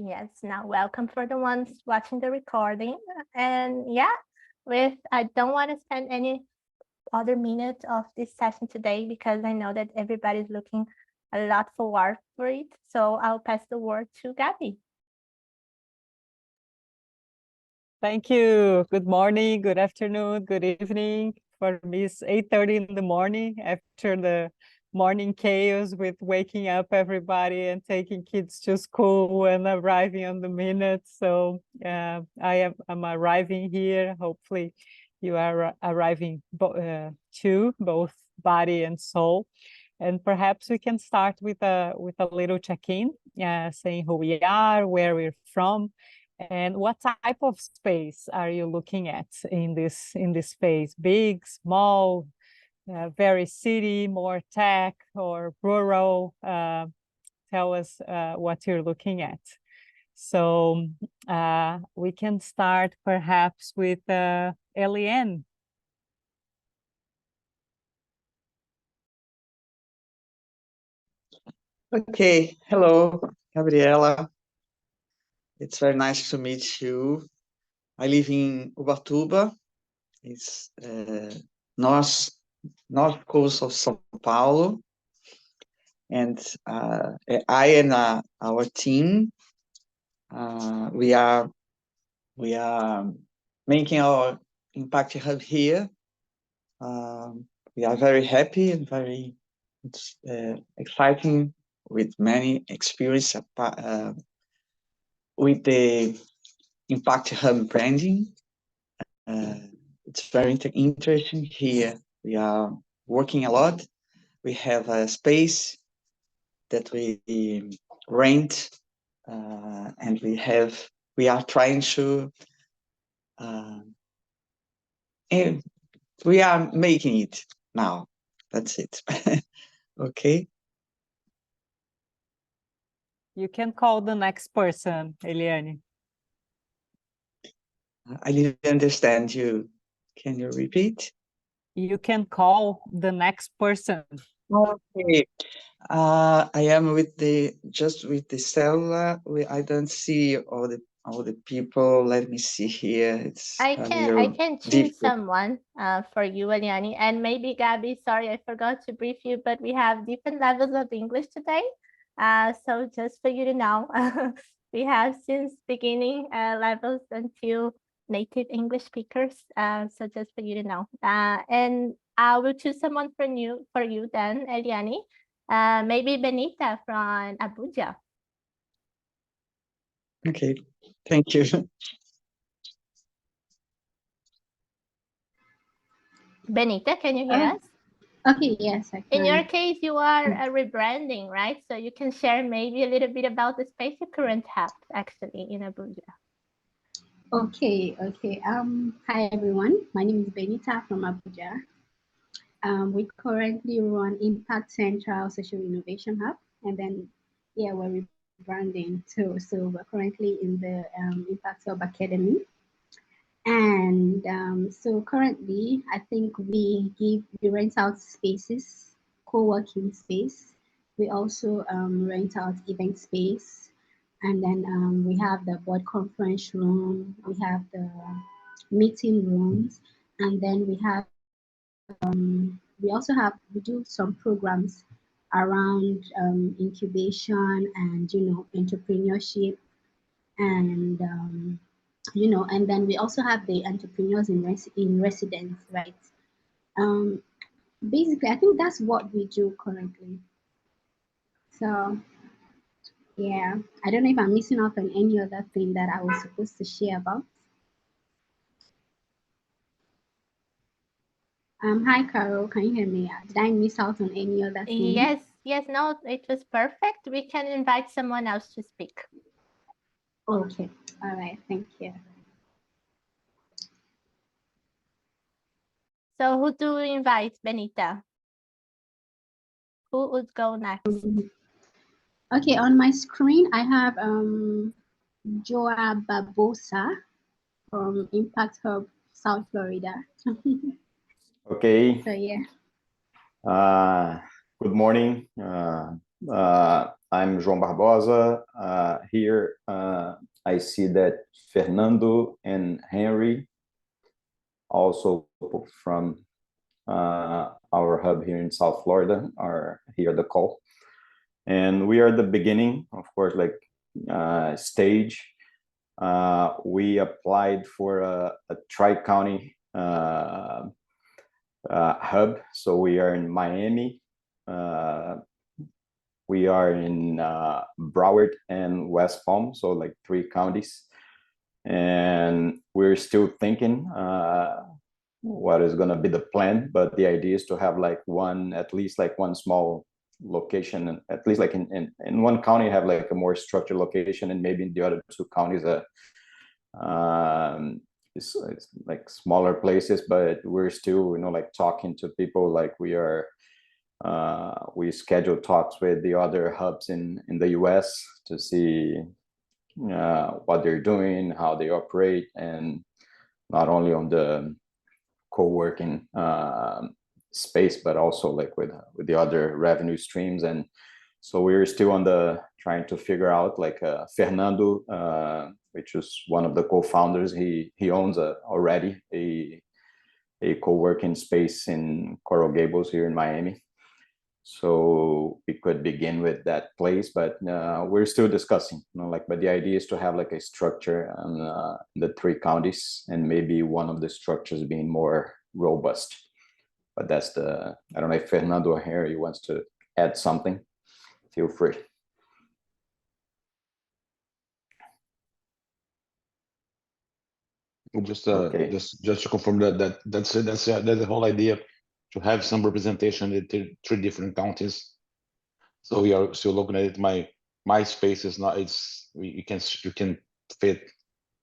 Yes, now welcome for the ones watching the recording. And yeah, I don't want to spend any other minute of this session today because I know that everybody's looking a lot forward for it. So I'll pass the word to Gabby. Thank you. Good morning, good afternoon, good evening. For me, it's 8:30 in the morning after the morning chaos with waking up everybody and taking kids to school and arriving on the minute. So I'm arriving here. Hopefully you are arriving too, both body and soul. And perhaps we can start with a little check-in, saying who we are, where we're from, and what type of space are you looking at in this space? Big, small, very city, more tech, or rural? Tell us what you're looking at. So we can start perhaps with Eliane. Okay, hello, Gabriela. It's very nice to meet you. I live in Ubatuba. It's north coast of São Paulo, and I and our team we are making our impact hub here. We are very happy and very exciting with many experience with the Impact Hub branding. It's very interesting here. We are working a lot. We have a space that we rent, and we are trying to, and we are making it now. That's it. Okay. You can call the next person, Eliane. I didn't understand you. Can you repeat? You can call the next person. Okay. I am just with the cellular. I don't see all the people. Let me see here. It's I can choose someone for you, Eliane, and maybe Gabby. Sorry, I forgot to brief you, but we have different levels of English today. So just for you to know, we have since beginning levels until native English speakers. So just for you to know. And I will choose someone for you then, Eliane. Maybe Benita from Abuja. Okay, thank you. Benita, can you hear us? Okay, yes, I can. In your case, you are rebranding, right? So you can share maybe a little bit about the space you currently have actually in Abuja. Okay. Hi everyone. My name is Benita from Abuja. We currently run Impact Central Social Innovation Hub, and then we're rebranding too. So we're currently in the Impact Hub Academy. And so currently, I think we rent out spaces, co-working space. We also rent out event space, and then we have the board conference room. We have the meeting rooms, and then we do some programs around incubation and entrepreneurship and and then we also have the entrepreneurs in residence, right? Basically, I think that's what we do currently. So yeah, I don't know if I'm missing out on any other thing that I was supposed to share about. Hi Carol, can you hear me? Did I miss out on any other thing? Yes, no, it was perfect. We can invite someone else to speak. Okay, all right, thank you. So who do we invite, Benita? Who would go next? Okay, on my screen, I have Joa Barbosa from Impact Hub, South Florida. Okay. So yeah. Good morning. I'm João Barbosa. Here, I see that Fernando and Henry, also from our hub here in South Florida, are here at the call. And we are at the beginning, of course, like stage. We applied for a tri-county hub. So we are in Miami, we are in Broward and West Palm, so like 3 counties. And we're still thinking what is going to be the plan, but the idea is to have like at least like one small location, and at least like in one county have like a more structured location, and maybe in the other 2 counties it's like smaller places. But we're still, like talking to people. Like we schedule talks with the other hubs in the US to see what they're doing, how they operate, and not only on the co-working space, but also like with the other revenue streams. And so we're still trying to figure out, like Fernando, which is one of the co-founders, he owns already a co-working space in Coral Gables here in Miami. So we could begin with that place, but we're still discussing, but the idea is to have like a structure on the 3 counties, and maybe one of the structures being more robust. But that's I don't know if Fernando or Harry wants to add something. Feel free. Just to confirm that's the whole idea, to have some representation in 3 different counties. So we are still looking at it. My space is not. You can fit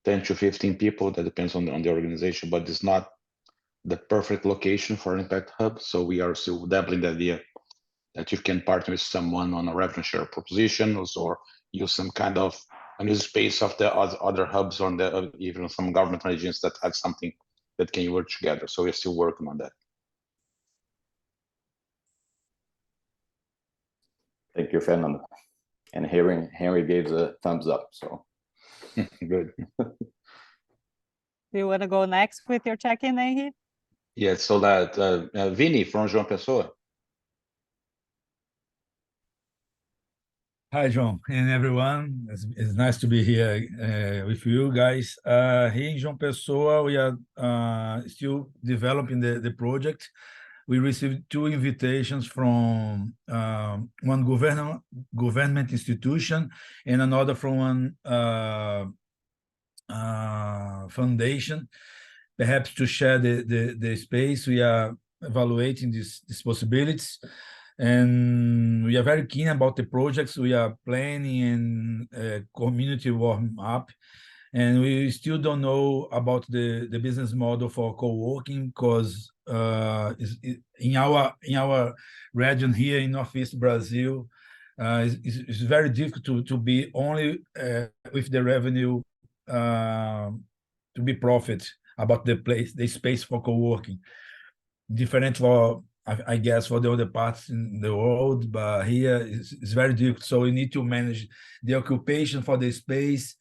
10 to 15 people. That depends on the organization, but it's not the perfect location for an impact hub. So we are still dabbling the idea that you can partner with someone on a revenue share proposition, or use some kind of unused space of the other hubs, on even some government regions that have something that can work together. So we're still working on that. Thank you, Fernando. And Henry gave a thumbs up. So good. Do you want to go next with your check-in, Henry? Yeah. So that Vini from João Pessoa. Hi, John, and everyone. It's nice to be here with you guys. Here in João Pessoa, we are still developing the project. We received 2 invitations from one government institution and another from one foundation, perhaps to share the space. We are evaluating these possibilities. And we are very keen about the projects we are planning and community warm up. And we still don't know about the business model for co-working, because in our region here in Northeast Brazil, it's very difficult to be only with the revenue to be profit about the space for co-working. Different for, I guess, for the other parts in the world, but here it's very difficult. So we need to manage the occupation for the space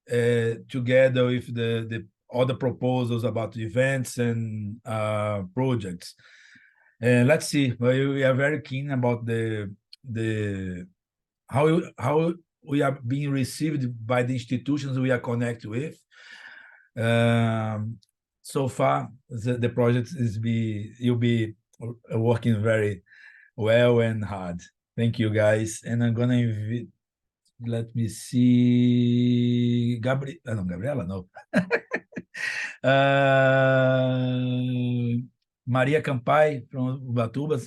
together with the other proposals about events and projects. And let's see. We are very keen about how we are being received by the institutions we are connected with. So far, the project you'll be working very well and hard. Thank you, guys. And I'm gonna invite, let me see, Gabriela, no. Maria Campai from Ubatuba.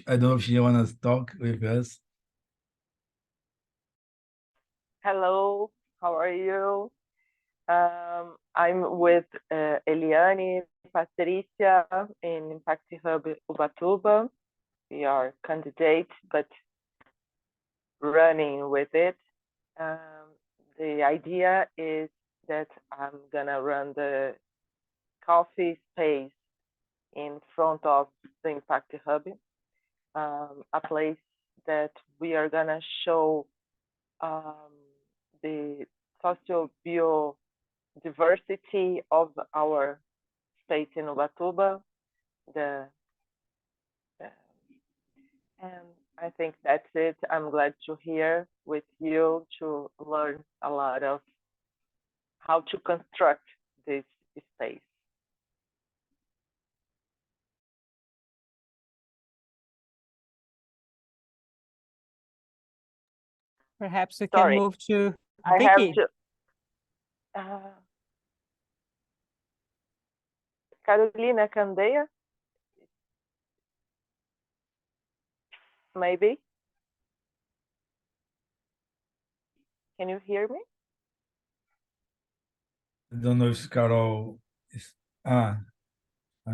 I don't know if she want to talk with us. Hello, how are you? I'm with Eliane, Patricia in Impact Hub Ubatuba. We are candidates, but running with it. The idea is that I'm gonna run the coffee space in front of the Impact Hub, a place that we are gonna show the socio-biodiversity of our state in Ubatuba. And I think that's it. I'm glad to hear with you to learn a lot of how to construct this space. Perhaps we Sorry, can move to I Vicky. have to. Carolina Candeia, maybe. Can you hear me? I don't know if Carol is. I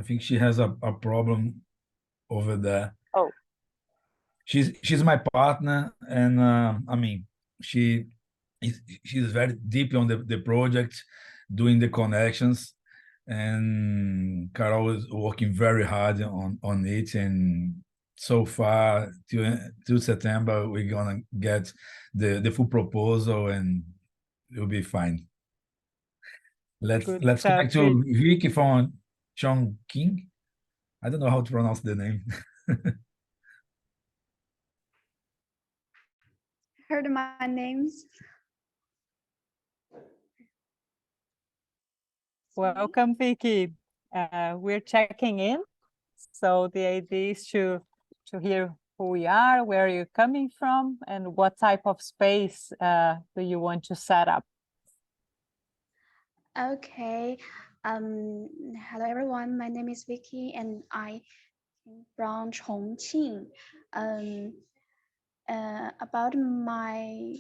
think she has a problem over there. Oh. She's my partner, and I mean, she's very deep on the project, doing the connections, and Carol is working very hard on it. And so far, till September, we're gonna get the full proposal, and it'll be fine. Let's connect to Vicky from Chongqing. I don't know how to pronounce the name. Heard my names. Welcome, Vicky. We're checking in. So the idea is to hear who we are, where you're coming from, and what type of space do you want to set up? Okay. Hello everyone. My name is Vicky, and I am from Chongqing. About my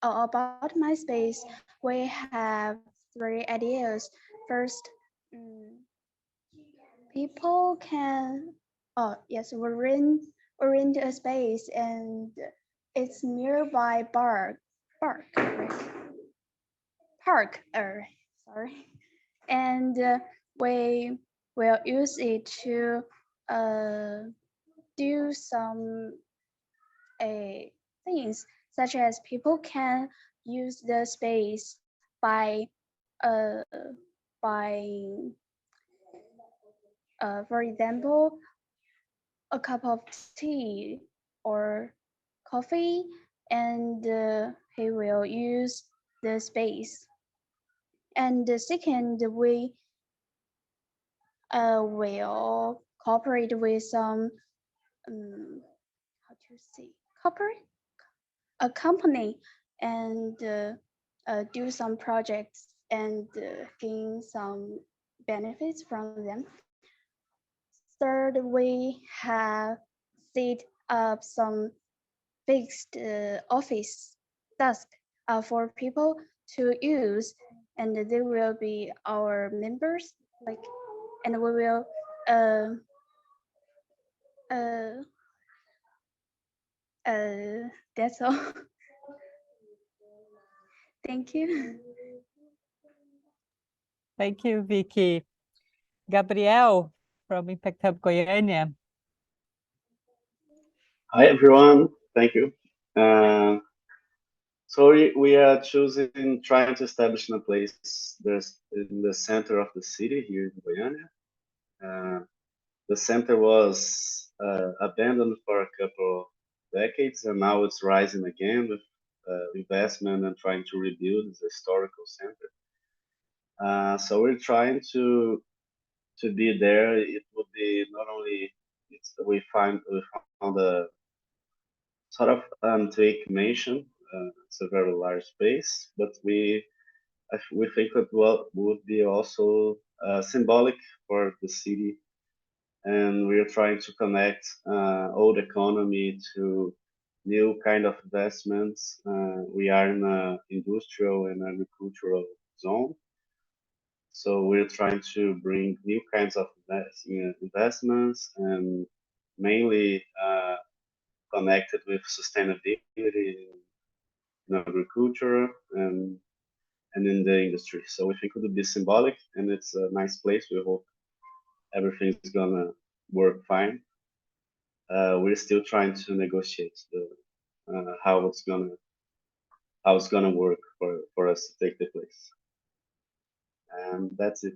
about my space, we have 3 ideas. First, people can we're in a space, and it's nearby park, sorry, and we will use it to do some things, such as people can use the space by for example, a cup of tea or coffee, and he will use the space. And the second, we will cooperate with some how to say a company, and do some projects and gain some benefits from them. Third, we have set up some fixed office desk for people to use, and they will be our members. And we will that's all. Thank you. Thank you, Vicky. Gabriel from Impact Hub Goiânia. Hi, everyone. Thank you. So we are trying to establish a place in the center of the city here in Goiânia. The center was abandoned for a couple of decades, and now it's rising again with investment and trying to rebuild the historical center. So we're trying to be there. It would be not only we found a sort of Drake mansion. It's a very large space, but we think it would be also symbolic for the city, and we are trying to connect old economy to new kind of investments. We are in an industrial and agricultural zone, so we're trying to bring new kinds of investments, and mainly connected with sustainability in agriculture and in the industry. So we think it would be symbolic, and it's a nice place. We hope everything's gonna work fine. We're still trying to negotiate how it's gonna work for us to take the place. And that's it.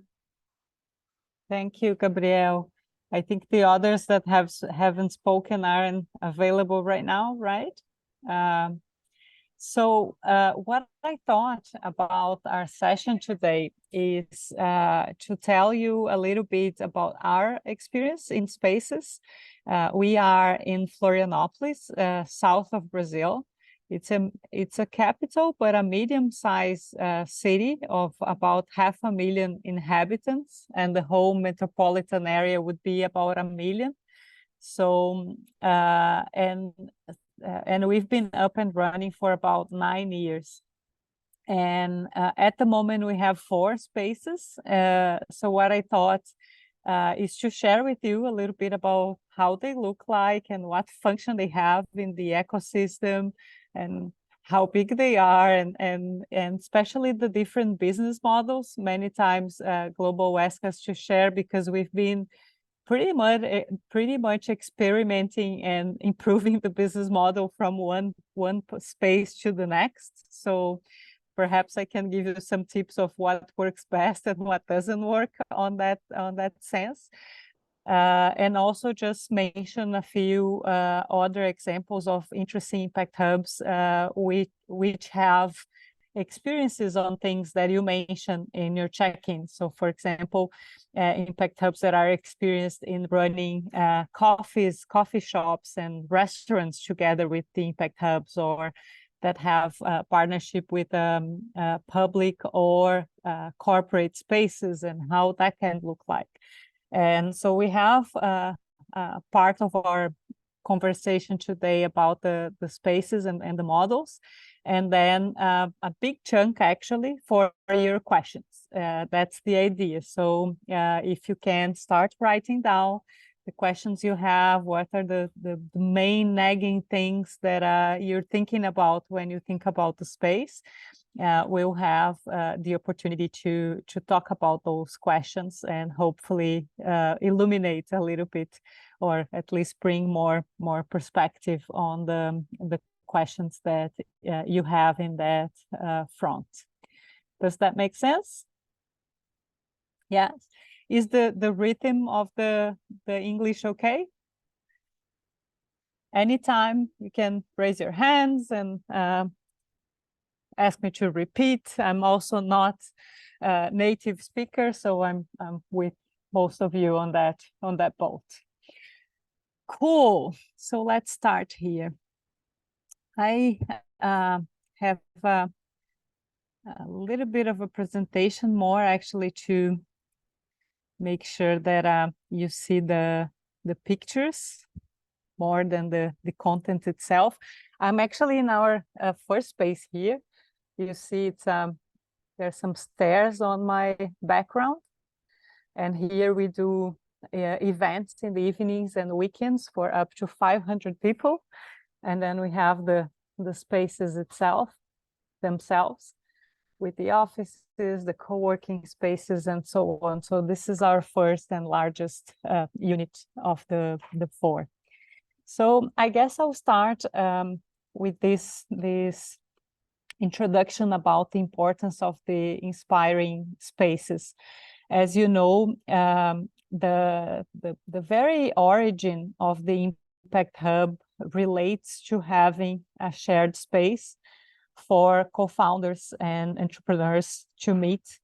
Thank you, Gabriel. I think the others that haven't spoken aren't available right now, right? So what I thought about our session today is to tell you a little bit about our experience in spaces. We are in Florianópolis, south of Brazil. It's a capital, but a medium-sized city of about 500,000 inhabitants, and the whole metropolitan area would be about 1 million. So, and we've been up and running for about 9 years. And at the moment we have 4 spaces. So what I thought is to share with you a little bit about how they look like and what function they have in the ecosystem and how big they are, and especially the different business models. Many times Global asks us to share because we've been pretty much experimenting and improving the business model from one space to the next. So perhaps I can give you some tips of what works best and what doesn't work on that sense. And also just mention a few other examples of interesting impact hubs which have experiences on things that you mentioned in your check-in. So for example, impact hubs that are experienced in running coffee shops and restaurants together with the impact hubs, or that have a partnership with public or corporate spaces, and how that can look like. And so we have part of our conversation today about the spaces and the models, and then a big chunk actually for your questions. That's the idea. So if you can start writing down the questions you have, what are the main nagging things that you're thinking about when you think about the space, we'll have the opportunity to talk about those questions and hopefully illuminate a little bit, or at least bring more perspective on the questions that you have in that front. Does that make sense? Yes. Is the rhythm of the English okay? Anytime you can raise your hands and ask me to repeat. I'm also not a native speaker, so I'm with most of you on that boat. Cool. So let's start here. I have a little bit of a presentation more actually to make sure that you see the pictures more than the content itself. I'm actually in our first space here. You see it's there's some stairs on my background, and here we do events in the evenings and weekends for up to 500 people, and then we have the spaces themselves with the offices, the co-working spaces, and so on. So this is our first and largest unit of the 4. So I guess I'll start with this introduction about the importance of the inspiring spaces. As you know, the very origin of the Impact Hub relates to having a shared space for co-founders and entrepreneurs to meet,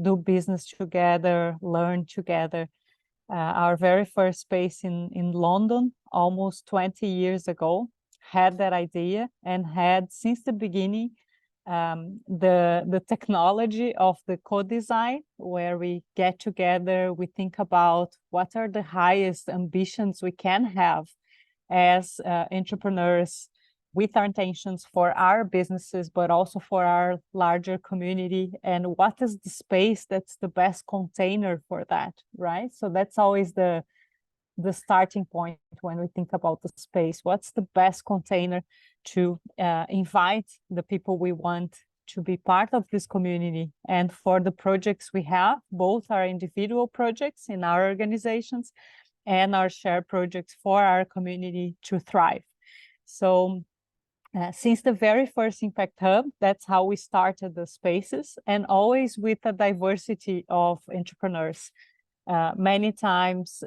do business together, learn together. Our very first space in London, almost 20 years ago, had that idea and had since the beginning the technology of the co-design, where we get together, we think about what are the highest ambitions we can have as entrepreneurs, with our intentions for our businesses, but also for our larger community, and what is the space that's the best container for that, right? So that's always the starting point when we think about the space. What's the best container to invite the people we want to be part of this community, and for the projects we have, both our individual projects in our organizations and our shared projects for our community to thrive. So since the very first Impact Hub, that's how we started the spaces, and always with a diversity of entrepreneurs. Many times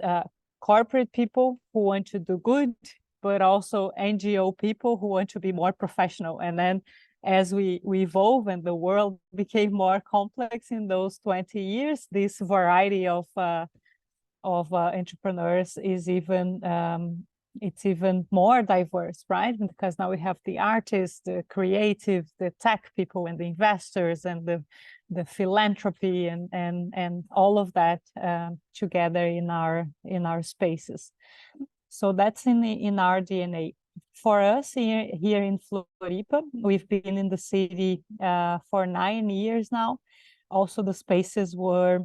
corporate people who want to do good, but also NGO people who want to be more professional. And then as we evolve and the world became more complex in those 20 years, this variety of entrepreneurs is even it's even more diverse, right? Because now we have the artists, the creatives, the tech people, and the investors, and the philanthropy, and all of that together in our spaces. So that's in our DNA. For us here in Floripa, we've been in the city for 9 years now. Also, the spaces were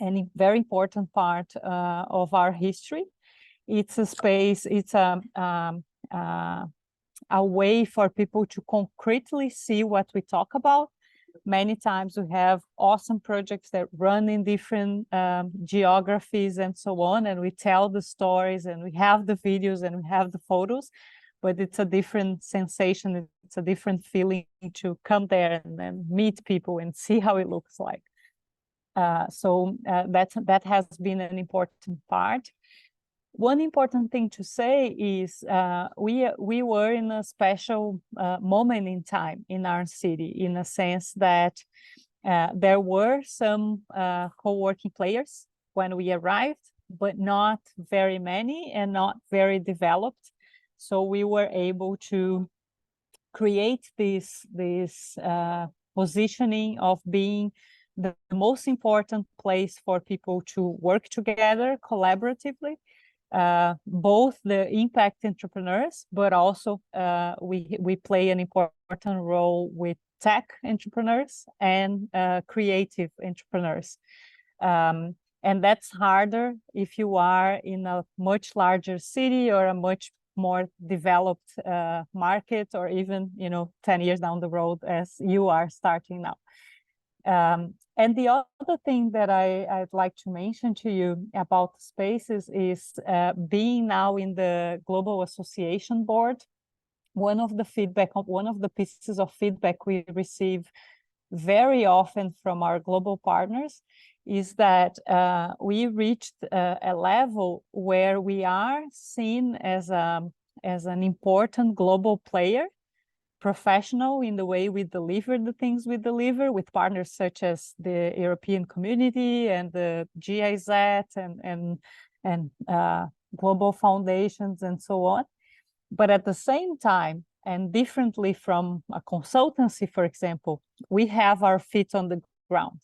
a very important part of our history. It's a space, it's a way for people to concretely see what we talk about. Many times we have awesome projects that run in different geographies and so on, and we tell the stories, and we have the videos, and we have the photos, but it's a different sensation, it's a different feeling to come there and then meet people and see how it looks like. So that has been an important part. One important thing to say is we were in a special moment in time in our city, in a sense that there were some co-working players when we arrived, but not very many and not very developed. So we were able to create this positioning of being the most important place for people to work together collaboratively. Both the impact entrepreneurs, but also we play an important role with tech entrepreneurs and creative entrepreneurs. And that's harder if you are in a much larger city or a much more developed market, or even 10 years down the road as you are starting now. And the other thing that I'd like to mention to you about spaces is being now in the Global Association Board. One of the pieces of feedback we receive very often from our global partners is that we reached a level where we are seen as an important global player, professional in the way we deliver the things we deliver, with partners such as the European Community and the GIZ and global foundations and so on. But at the same time, and differently from a consultancy, for example, we have our feet on the ground.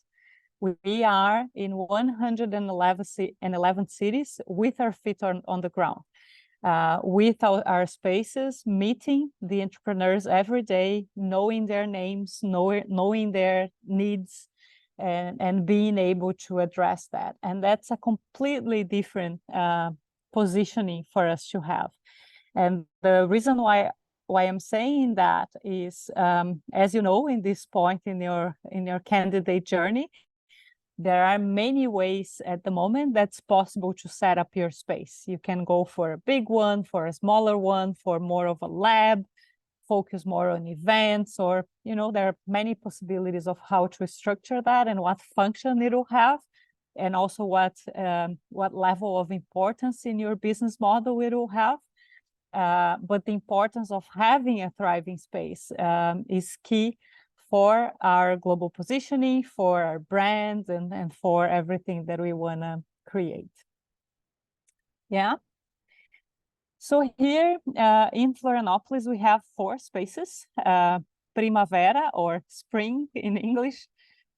We are in 111 cities with our feet on the ground. With our spaces, meeting the entrepreneurs every day, knowing their names, knowing their needs, and being able to address that. And that's a completely different positioning for us to have. And the reason why I'm saying that is, as you know, in this point in your candidate journey, there are many ways at the moment that's possible to set up your space. You can go for a big one, for a smaller one, for more of a lab, focus more on events, or, there are many possibilities of how to structure that and what function it will have, and also what level of importance in your business model it will have. But the importance of having a thriving space is key for our global positioning, for our brand, and for everything that we want to create. Yeah. So here in Florianopolis, we have 4 spaces: Primavera, or spring in English,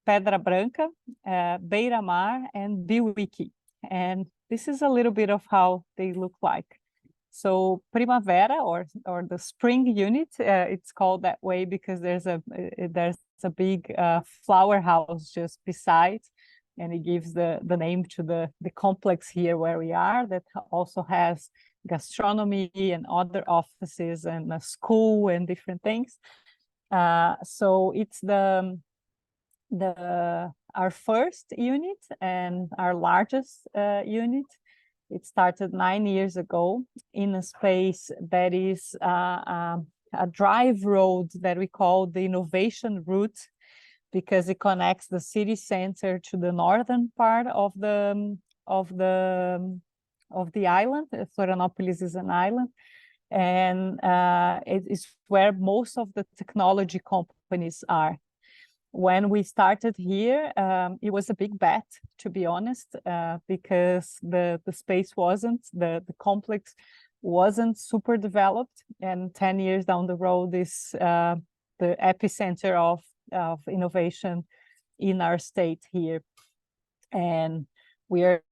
Pedra Branca, Beira Mar, and Biwiki. And this is a little bit of how they look like. So Primavera, or the spring unit, it's called that way because there's a big flower house just beside, and it gives the name to the complex here where we are, that also has gastronomy and other offices and a school and different things. So it's our first unit and our largest unit. It started 9 years ago in a space that is a a drive road that we call the innovation route, because it connects the city center to the northern part of the island. Florianópolis is an island, and it is where most of the technology companies are. When we started here, it was a big bet, to be honest, because the space wasn't, the complex wasn't super developed, and 10 years down the road is the epicenter of innovation in our state here. And we are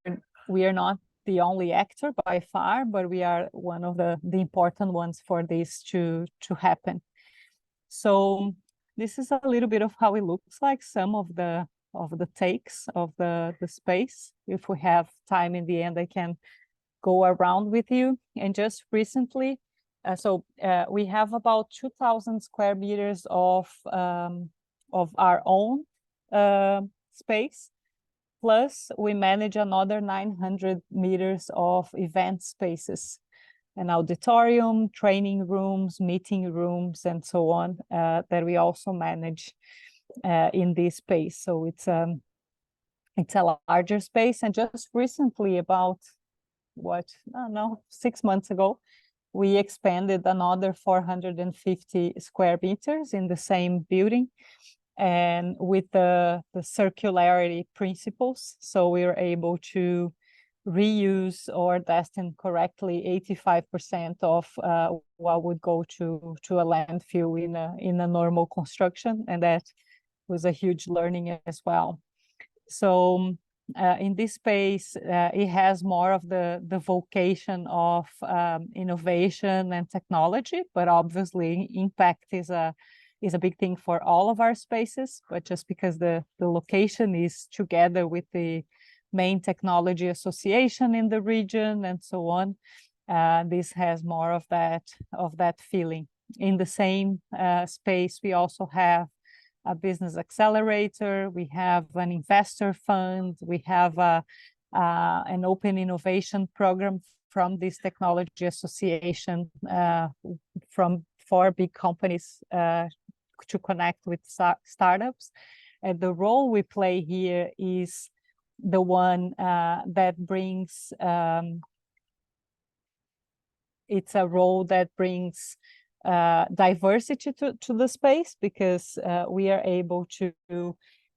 not the only actor by far, but we are one of the important ones for this to happen. So this is a little bit of how it looks like, some of the takes of the space. If we have time in the end, I can go around with you. And just recently, we have about 2,000 square meters of our own space. Plus, we manage another 900 meters of event spaces, an auditorium, training rooms, meeting rooms, and so on, that we also manage in this space. So it's a larger space. And just recently, about 6 months ago, we expanded another 450 square meters in the same building, and with the circularity principles. So we were able to reuse or destine correctly 85% of what would go to a landfill in a normal construction, and that was a huge learning as well. So in this space, it has more of the vocation of innovation and technology, but obviously impact is a big thing for all of our spaces. But just because the location is together with the main technology association in the region and so on, this has more of that feeling. In the same space, we also have a business accelerator, we have an investor fund, we have an open innovation program from this technology association for big companies to connect with startups. And the role we play here is the one that brings, it's a role that brings diversity to the space, because we are able to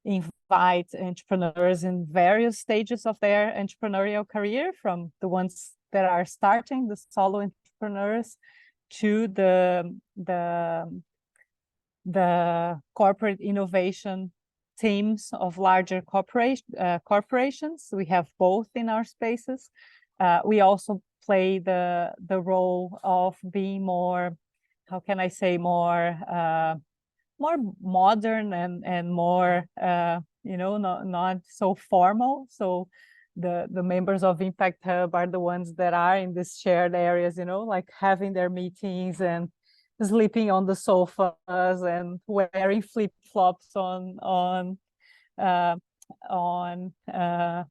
invite entrepreneurs in various stages of their entrepreneurial career, from the ones that are starting, the solo entrepreneurs, to the corporate innovation teams of larger corporations. We have both in our spaces. We also play the role of being more, how can I say, more modern and more not so formal. So the members of Impact Hub are the ones that are in these shared areas, like having their meetings and sleeping on the sofas and wearing flip-flops on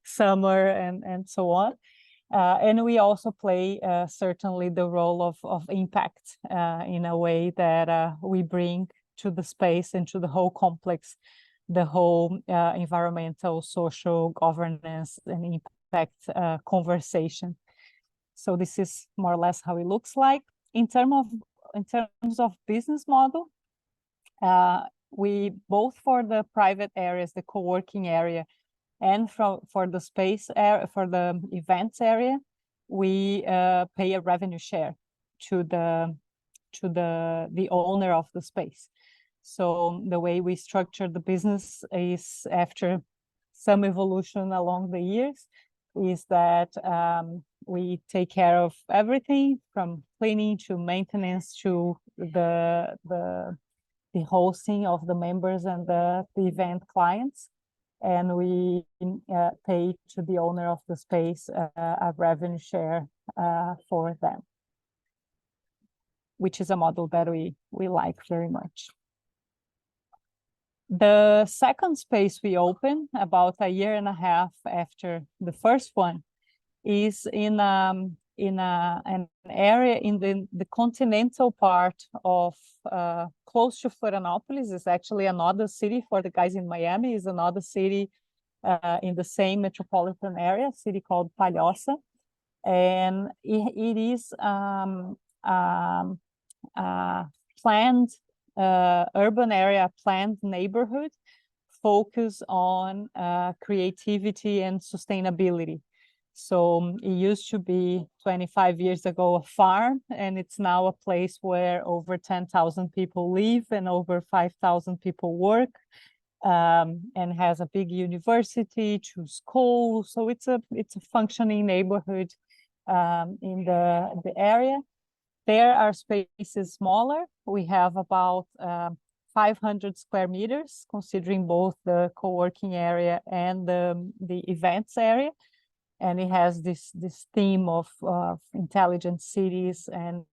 summer and so on. And we also play certainly the role of impact in a way that we bring to the space and to the whole complex, the whole environmental, social, governance, and impact conversation. So this is more or less how it looks like. In terms of business model, we both for the private areas, the co-working area, and for the space area, for the events area, we pay a revenue share to the owner of the space. So the way we structure the business is, after some evolution along the years, is that we take care of everything from cleaning to maintenance to the hosting of the members and the event clients. And we pay to the owner of the space a revenue share for them, which is a model that we like very much. The second space we opened about a year and a half after the first one is in in an area in the continental part of close to Florianopolis. Is actually another city for the guys in Miami, is another city in the same metropolitan area, city called Palhoça. And it is planned urban area, planned neighborhood, focus on creativity and sustainability. So it used to be 25 years ago a farm, and it's now a place where over 10,000 people live and over 5,000 people work, and has a big university, 2 schools. So it's a functioning neighborhood in the area. There our space is smaller. We have about 500 square meters, considering both the co-working area and the events area. And it has this theme of intelligent cities and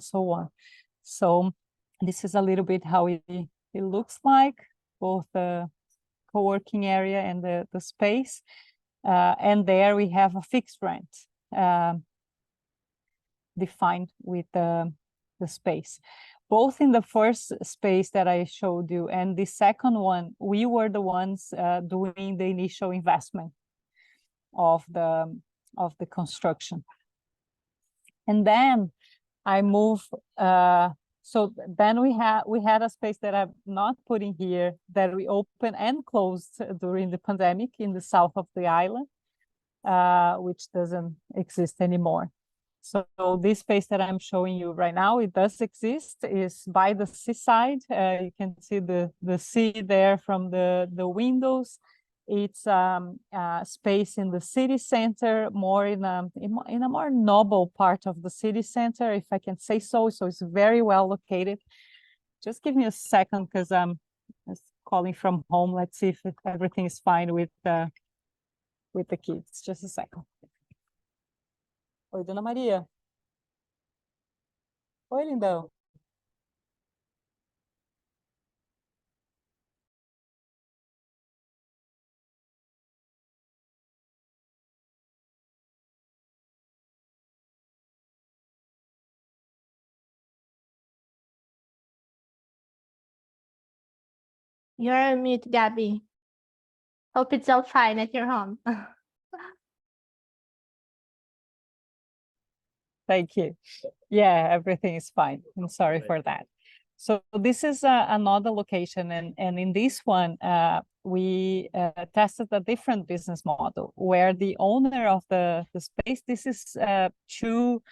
so on. So this is a little bit how it looks like, both the co-working area and the space. And there we have a fixed rent defined with the space. Both in the first space that I showed you and the second one, we were the ones doing the initial investment of the construction. And then I move, so then we had a space that I'm not putting here that we opened and closed during the pandemic in the south of the island, which doesn't exist anymore. So this space that I'm showing you right now, it does exist, is by the seaside. You can see the sea there from the windows. It's space in the city center, more in a more noble part of the city center, if I can say so. So it's very well located. Just give me a second, because I'm calling from home. Let's see if everything is fine with the kids. Just a second. Oi, Dona Maria. Oi, lindão. You're on mute, Gabby. Hope it's all fine at your home. Thank you. Yeah, everything is fine. I'm sorry for that. So this is another location, and in this one, we tested a different business model where the owner of the space, this is 2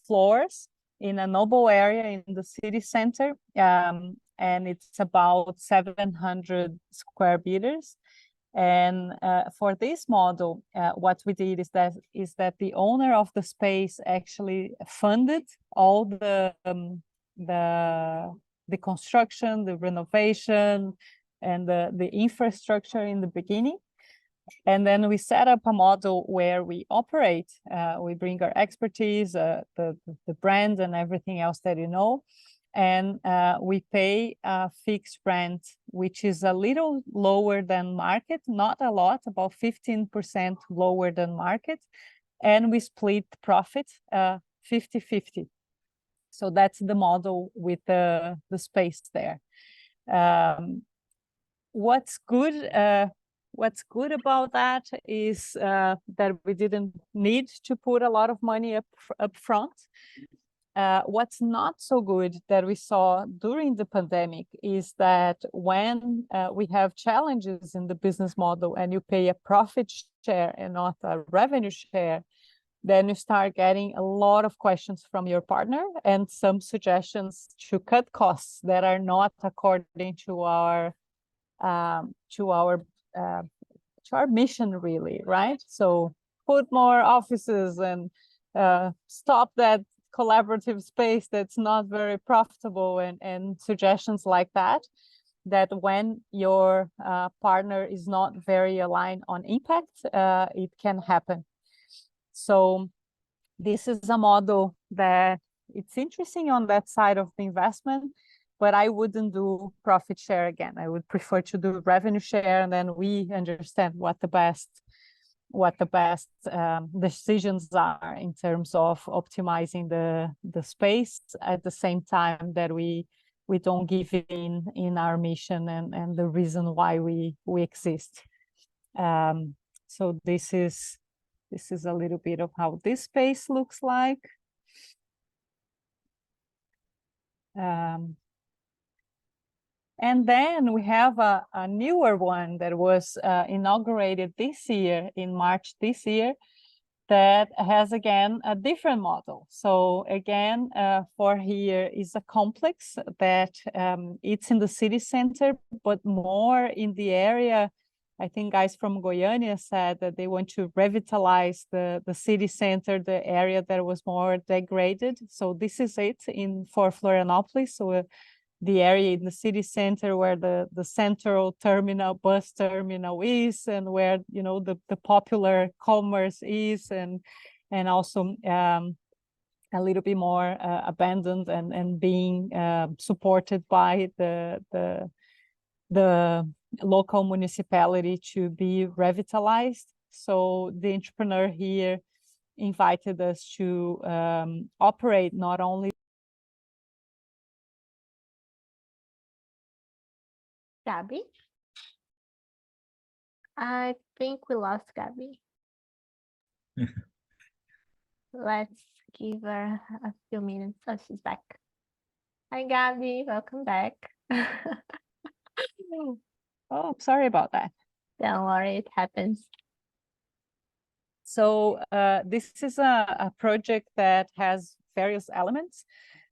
floors in a noble area in the city center, and it's about 700 square meters. And for this model, what we did is that the owner of the space actually funded all the construction, the renovation, and the infrastructure in the beginning. And then we set up a model where we operate, we bring our expertise, the brand and everything else that you know. And we pay a fixed rent, which is a little lower than market, not a lot, about 15% lower than market. And we split profit 50-50. So that's the model with the space there. What's good about that is that we didn't need to put a lot of money up front. What's not so good that we saw during the pandemic is that when we have challenges in the business model and you pay a profit share and not a revenue share, then you start getting a lot of questions from your partner and some suggestions to cut costs that are not according to our mission, really, right? So put more offices and stop that collaborative space that's not very profitable, and suggestions like that when your partner is not very aligned on impact, it can happen. So this is a model that it's interesting on that side of the investment, but I wouldn't do profit share again. I would prefer to do revenue share, and then we understand what the best what the best decisions are in terms of optimizing the space at the same time that we don't give in our mission and the reason why we exist. So this is a little bit of how this space looks like. And then we have a newer one that was inaugurated this year, in March this year, that has, again, a different model. So again, for here is a complex that it's in the city center, but more in the area. I think guys from Goiânia said that they want to revitalize the city center, the area that was more degraded. So this is it for Florianopolis. So the area in the city center where the central terminal, bus terminal is, and where, you know, the popular commerce is, and also a little bit more abandoned and being supported by the local municipality to be revitalized. So the entrepreneur here invited us to operate not only Gabby? I think we lost Gabby. Let's give her a few minutes. Oh, she's back. Hi, Gabby. Welcome back. Oh, sorry about that. Don't worry, it happens. So this is a project that has various elements.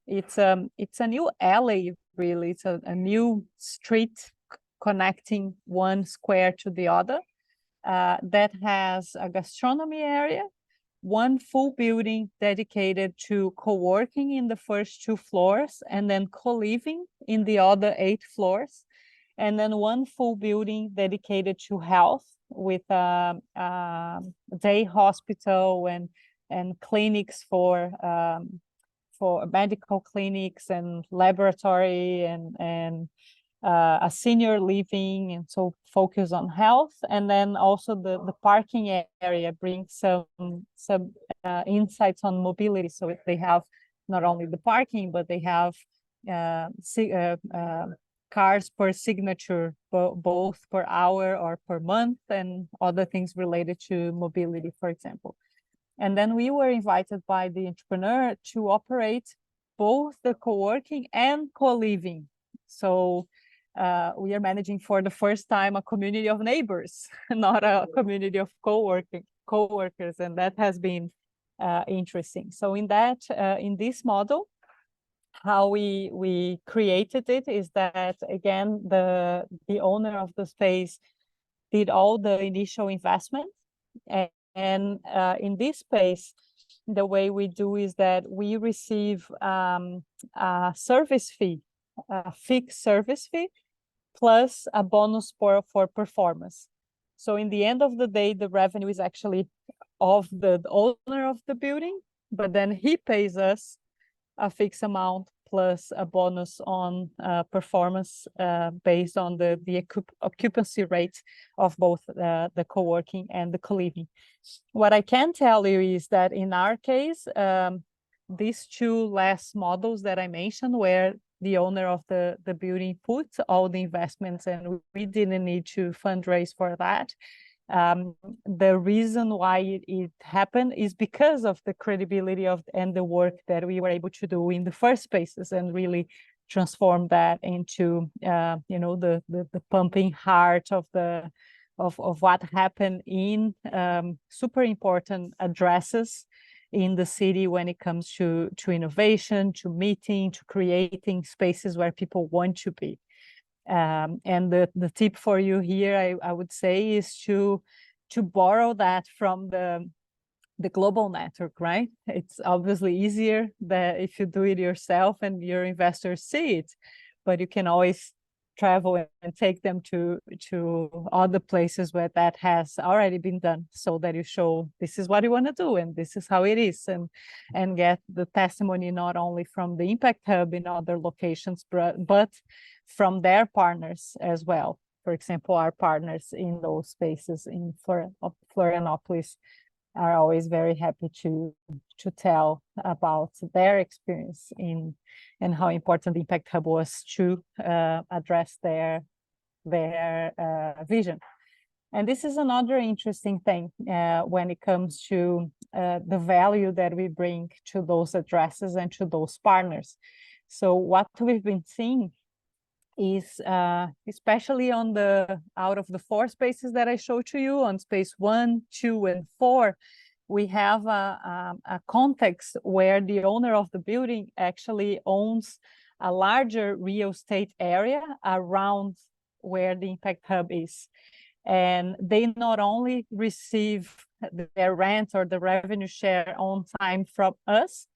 It's a new alley, really. It's a new street connecting one square to the other that has a gastronomy area, one full building dedicated to co-working in the first 2 floors, and then co-living in the other 8 floors, and then one full building dedicated to health with a day hospital and clinics for medical clinics and laboratory and a senior living, and so focus on health. And then also the parking area brings some insights on mobility. So if they have not only the parking, but they have cars per signature, both per hour or per month, and other things related to mobility, for example. And then we were invited by the entrepreneur to operate both the co-working and co-living. So we are managing for the first time a community of neighbors, not a community of co-workers, and that has been interesting. So in this model, how we created it is that, again, the owner of the space did all the initial investment, and in this space, the way we do is that we receive a service fee, a fixed service fee, plus a bonus for performance. So in the end of the day, the revenue is actually of the owner of the building, but then he pays us a fixed amount plus a bonus on performance based on the occupancy rate of both the co-working and the co-living. What I can tell you is that in our case, these 2 last models that I mentioned, where the owner of the building put all the investments and we didn't need to fundraise for that. The reason why it happened is because of the credibility and the work that we were able to do in the first spaces, and really transform that into you know, the pumping heart of what happened in super important addresses in the city when it comes to innovation, to meeting, to creating spaces where people want to be. And the tip for you here, I would say, is to borrow that from the global network, right? It's obviously easier that if you do it yourself and your investors see it, but you can always travel and take them to other places where that has already been done, so that you show this is what you want to do and this is how it is, and get the testimony not only from the Impact Hub in other locations, but from their partners as well. for example, our partners in those spaces in Florianopolis are always very happy to tell about their experience in and how important the Impact Hub was to address their vision. And this is another interesting thing when it comes to the value that we bring to those addresses and to those partners. So what we've been seeing is, especially on the out of the 4 spaces that I showed to you, on space 1, 2, and 4, we have a context where the owner of the building actually owns a larger real estate area around where the Impact Hub is. And they not only receive their rent or the revenue share on time from us,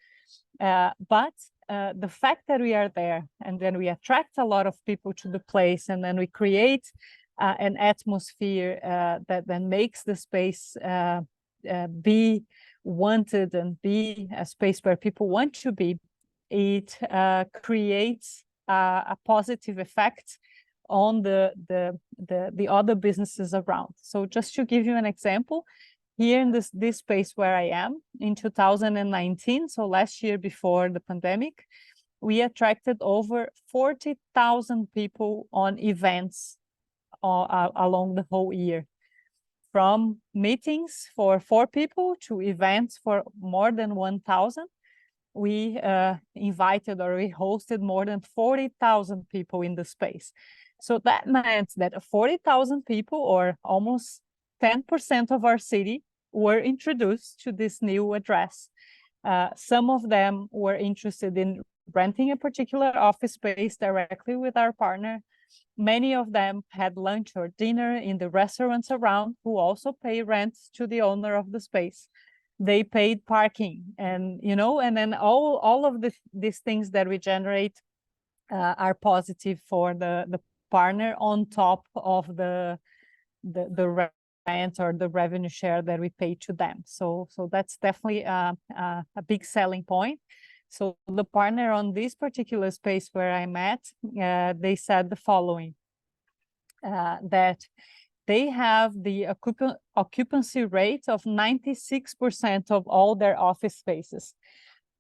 but the fact that we are there and then we attract a lot of people to the place, and then we create an atmosphere that then makes the space be wanted and be a space where people want to be, it creates a positive effect on the other businesses around. So just to give you an example, here in this space where I am in 2019, so last year before the pandemic, we attracted over 40,000 people on events along the whole year, from meetings for 4 people to events for more than 1,000. We invited or we hosted more than 40,000 people in the space. So that meant that 40,000 people, or almost 10% of our city, were introduced to this new address. Some of them were interested in renting a particular office space directly with our partner. Many of them had lunch or dinner in the restaurants around, who also pay rent to the owner of the space. They paid parking, and and then all of these things that we generate are positive for the partner, on top of the rent or the revenue share that we pay to them. So that's definitely a big selling point. So the partner on this particular space where I'm at, they said the following, that they have the occupancy rate of 96% of all their office spaces.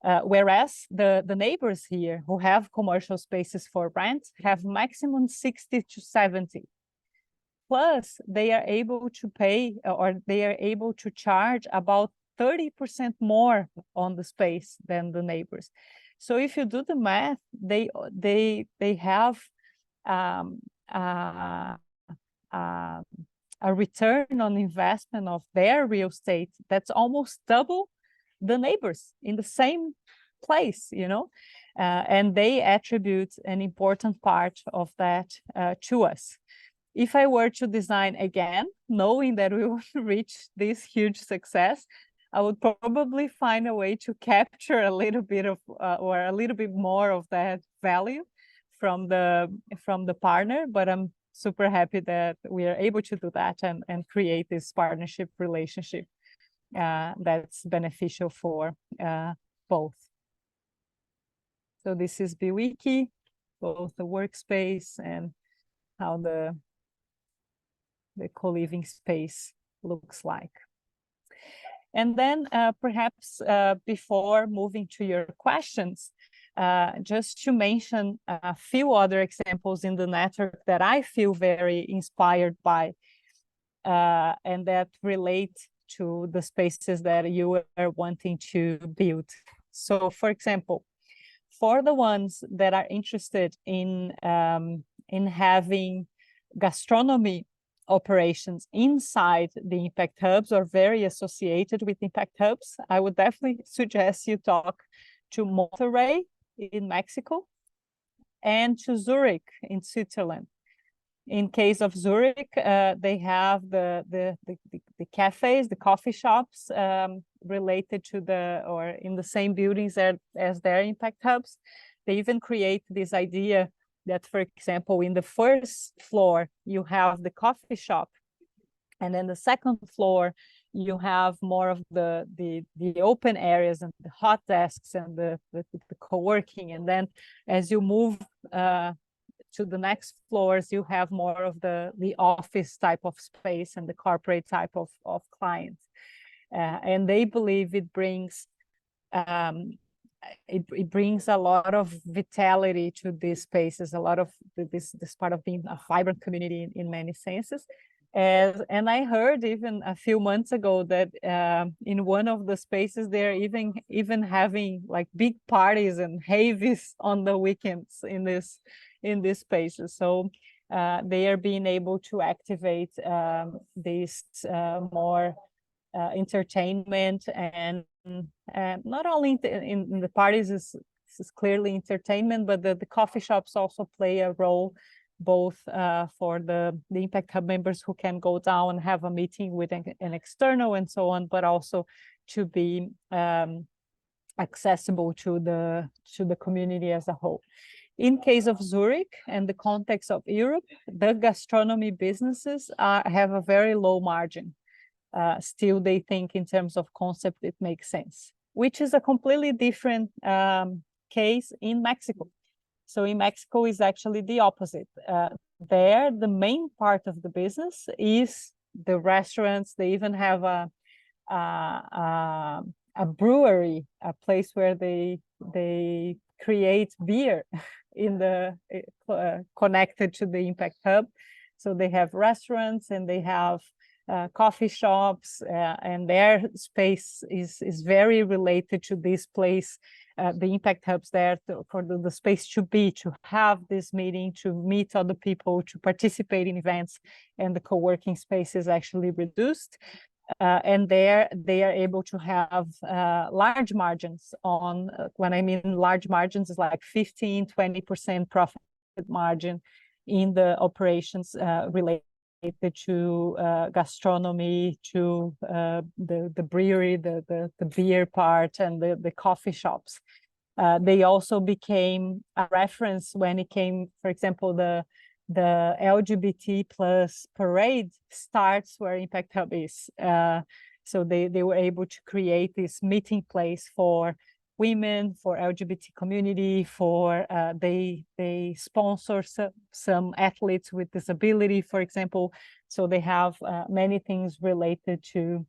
Whereas the neighbors here who have commercial spaces for rent have maximum 60 to 70. Plus, they are able to pay, or they are able to charge about 30% more on the space than the neighbors. So if you do the math, they have a return on investment of their real estate that's almost double the neighbors in the same place, and they attribute an important part of that to us. If I were to design again, knowing that we will reach this huge success, I would probably find a way to capture a little bit of or a little bit more of that value from the partner, but I'm super happy that we are able to do that and create this partnership relationship that's beneficial for both. So this is BWiki, both the workspace and how the co-living space looks like. And then perhaps before moving to your questions, just to mention a few other examples in the network that I feel very inspired by and that relate to the spaces that you are wanting to build. So for example, for the ones that are interested in having gastronomy operations inside the Impact Hubs or very associated with Impact Hubs, I would definitely suggest you talk to Monterrey in Mexico and to Zurich in Switzerland. In case of Zurich, they have the cafes, the coffee shops related to or in the same buildings as their Impact Hubs. They even create this idea that, for example, in the first floor, you have the coffee shop. And then the second floor, you have more of the open areas and the hot desks and the co-working. And then as you move to the next floors, you have more of the office type of space and the corporate type of clients. And they believe it brings it brings a lot of vitality to these spaces, a lot of this part of being a vibrant community in many senses. And I heard even a few months ago that in one of the spaces they're even having like big parties and havies on the weekends in these spaces. So they are being able to activate these more entertainment, and not only in the parties is clearly entertainment, but the coffee shops also play a role, both for the Impact Hub members who can go down and have a meeting with an external and so on, but also to be accessible to the community as a whole. In case of Zurich and the context of Europe, the gastronomy businesses have a very low margin. Still, they think in terms of concept, it makes sense, which is a completely different case in Mexico. So in Mexico is actually the opposite. There, the main part of the business is the restaurants. They even have a brewery, a place where they create beer in the connected to the Impact Hub. So they have restaurants and they have coffee shops, and their space is very related to this place. The Impact Hubs there for the space to have this meeting, to meet other people, to participate in events, and the co-working space is actually reduced. And there they are able to have large margins on, when I mean large margins, is like 15-20% profit margin in the operations related to gastronomy, to the brewery, the beer part, and the coffee shops. They also became a reference when it came, for example, the LGBT plus parade starts where Impact Hub is. So they were able to create this meeting place for women, for LGBT community, for they sponsor some athletes with disability, for example. So they have many things related to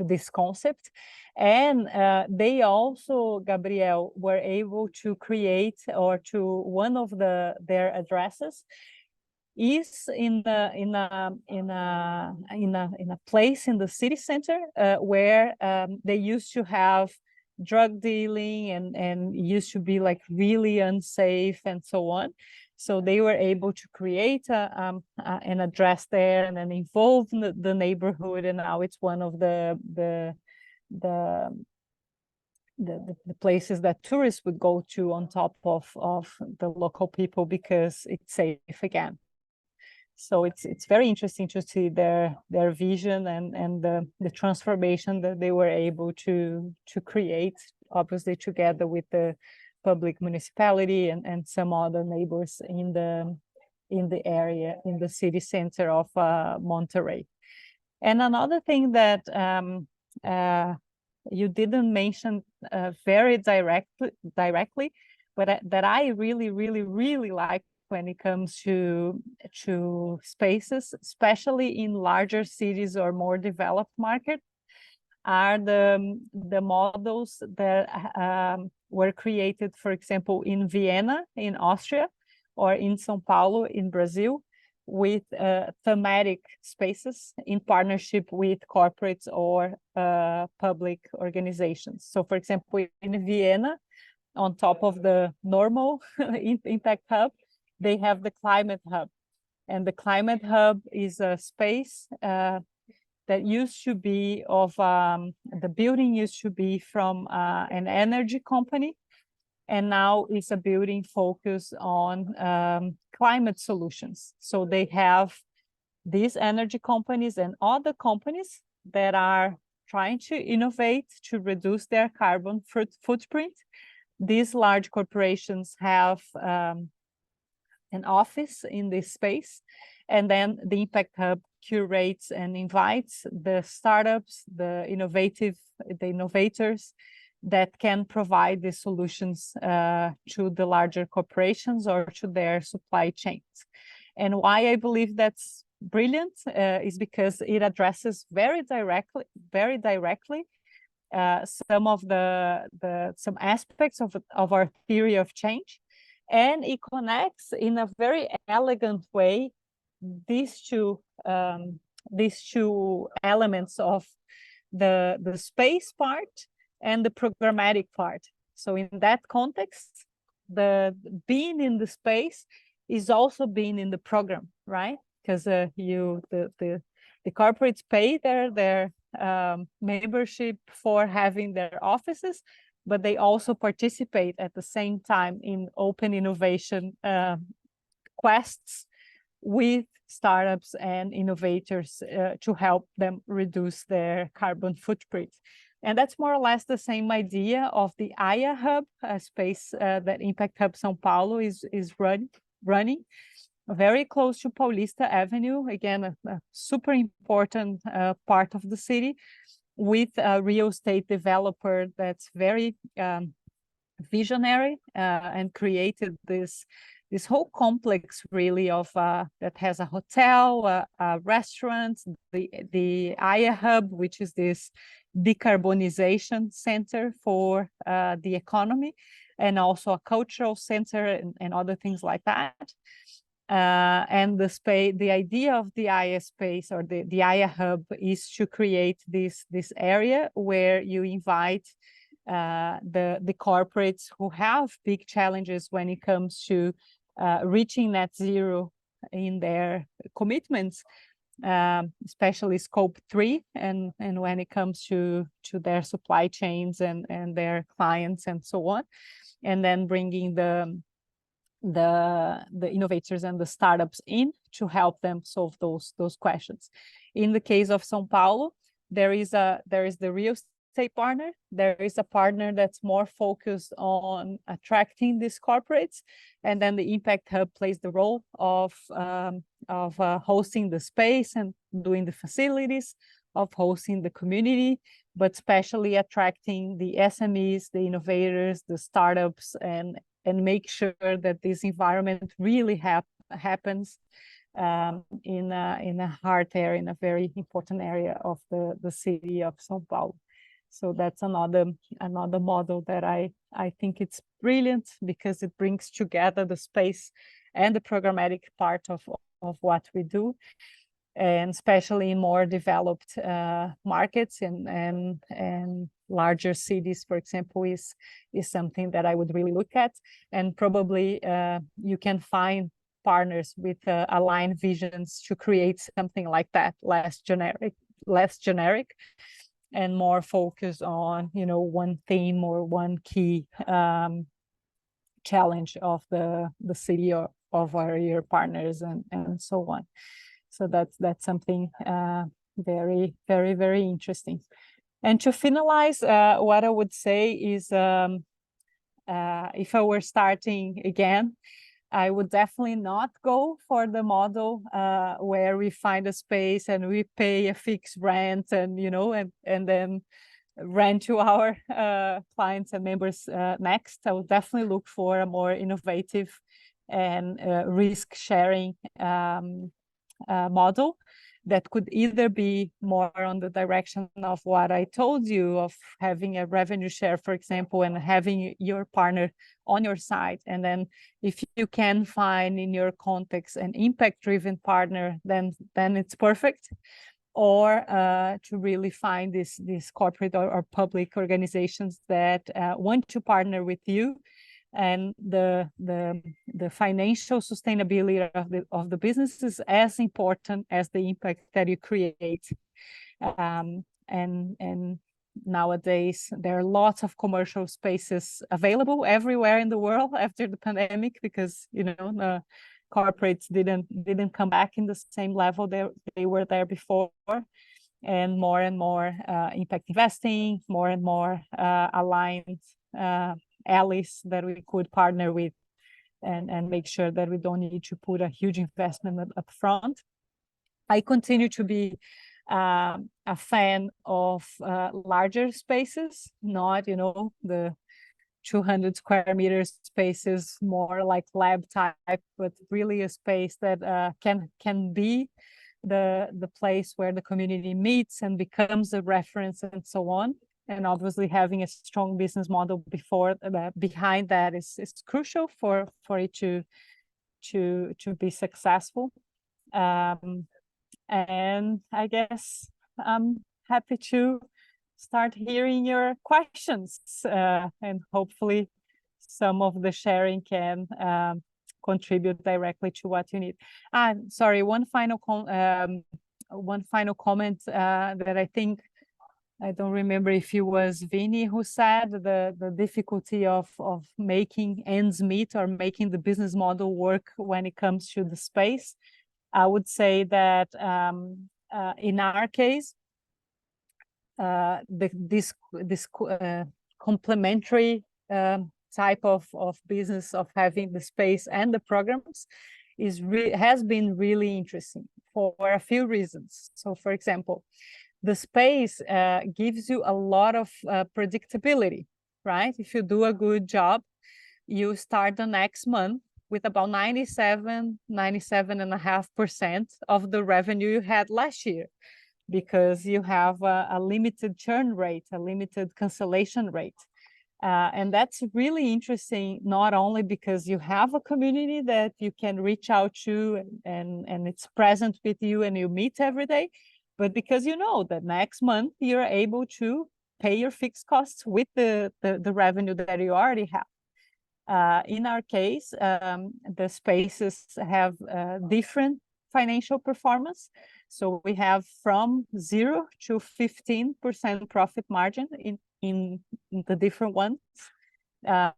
this concept. And they also, Gabriel, were able to create, or to one of their addresses is in a place in the city center where they used to have drug dealing and used to be like really unsafe and so on. So they were able to create an address there and then involve the neighborhood, and now it's one of the places that tourists would go to on top of the local people, because it's safe again. So it's very interesting to see their vision and the transformation that they were able to create, obviously together with the public municipality and some other neighbors in the area, in the city center of Monterrey. And another thing that you didn't mention very directly, but that I really like when it comes to spaces, especially in larger cities or more developed markets, are the models that were created, for example, in Vienna, in Austria, or in São Paulo, in Brazil, with thematic spaces in partnership with corporates or public organizations. So, for example, in Vienna, on top of the normal Impact Hub, they have the Climate Hub. And the Climate Hub is a space that used to be the building used to be from an energy company, and now it's a building focused on climate solutions. So they have these energy companies and other companies that are trying to innovate to reduce their carbon footprint. These large corporations have an office in this space, and then the Impact Hub curates and invites the startups, the innovators, that can provide the solutions to the larger corporations or to their supply chains. And why I believe that's brilliant is because it addresses very directly some of some aspects of our theory of change, and it connects in a very elegant way these two elements of the space part and the programmatic part. So in that context, the being in the space is also being in the program, right? Because the corporates pay their membership for having their offices, but they also participate at the same time in open innovation quests with startups and innovators to help them reduce their carbon footprint. And that's more or less the same idea of the AIA Hub, a space that Impact Hub São Paulo is running very close to Paulista Avenue, again, a super important part of the city, with a real estate developer that's very visionary and created this whole complex really of that has a hotel, a restaurant, the AIA Hub, which is this decarbonization center for the economy, and also a cultural center and other things like that. And the idea of the AIA space or the AIA Hub is to create this area where you invite the corporates who have big challenges when it comes to reaching net zero in their commitments, especially scope 3, and when it comes to their supply chains and their clients and so on, and then bringing the innovators and the startups in to help them solve those questions. In the case of São Paulo, there is the real estate partner. There is a partner that's more focused on attracting these corporates, and then the Impact Hub plays the role of hosting the space and doing the facilities, of hosting the community, but especially attracting the SMEs, the innovators, the startups, and make sure that this environment really happens in a heart area, in a very important area of the city of São Paulo. So that's another model that I think it's brilliant, because it brings together the space and the programmatic part of what we do, and especially in more developed markets and larger cities, for example, is something that I would really look at. And probably you can find partners with aligned visions to create something like that, less generic, and more focused on, one theme or one key challenge of the city or of our partners and so on. So that's something very, very, very interesting. And to finalize, what I would say is, if I were starting again, I would definitely not go for the model where we find a space and we pay a fixed rent and then rent to our clients and members next. I would definitely look for a more innovative and risk-sharing model that could either be more on the direction of what I told you, of having a revenue share, for example, and having your partner on your side. And then if you can find in your context an impact-driven partner, then it's perfect. Or to really find these corporate or public organizations that want to partner with you, and the financial sustainability of the business is as important as the impact that you create. And nowadays there are lots of commercial spaces available everywhere in the world after the pandemic, because the corporates didn't come back in the same level they were there before, and more impact investing, more and more aligned allies that we could partner with and make sure that we don't need to put a huge investment up front. I continue to be a fan of larger spaces, not, you know, the 200 square meters spaces, more like lab type, but really a space that can be the place where the community meets and becomes a reference and so on. And obviously having a strong business model behind that is crucial for it to be successful. And I guess I'm happy to start hearing your questions, and hopefully some of the sharing can contribute directly to what you need. Sorry, one final comment that I think, I don't remember if it was Vinny who said the difficulty of making ends meet or making the business model work when it comes to the space. I would say that in our case, this complementary type of business of having the space and the programs has been really interesting for a few reasons. So, for example, the space gives you a lot of predictability, right? If you do a good job, you start the next month with about 97.5% of the revenue you had last year, because you have a limited churn rate, a limited cancellation rate. And that's really interesting, not only because you have a community that you can reach out to and it's present with you and you meet every day, but because you know that next month you're able to pay your fixed costs with the revenue that you already have. In our case, the spaces have different financial performance. So we have from 0 to 15% profit margin in the different ones. The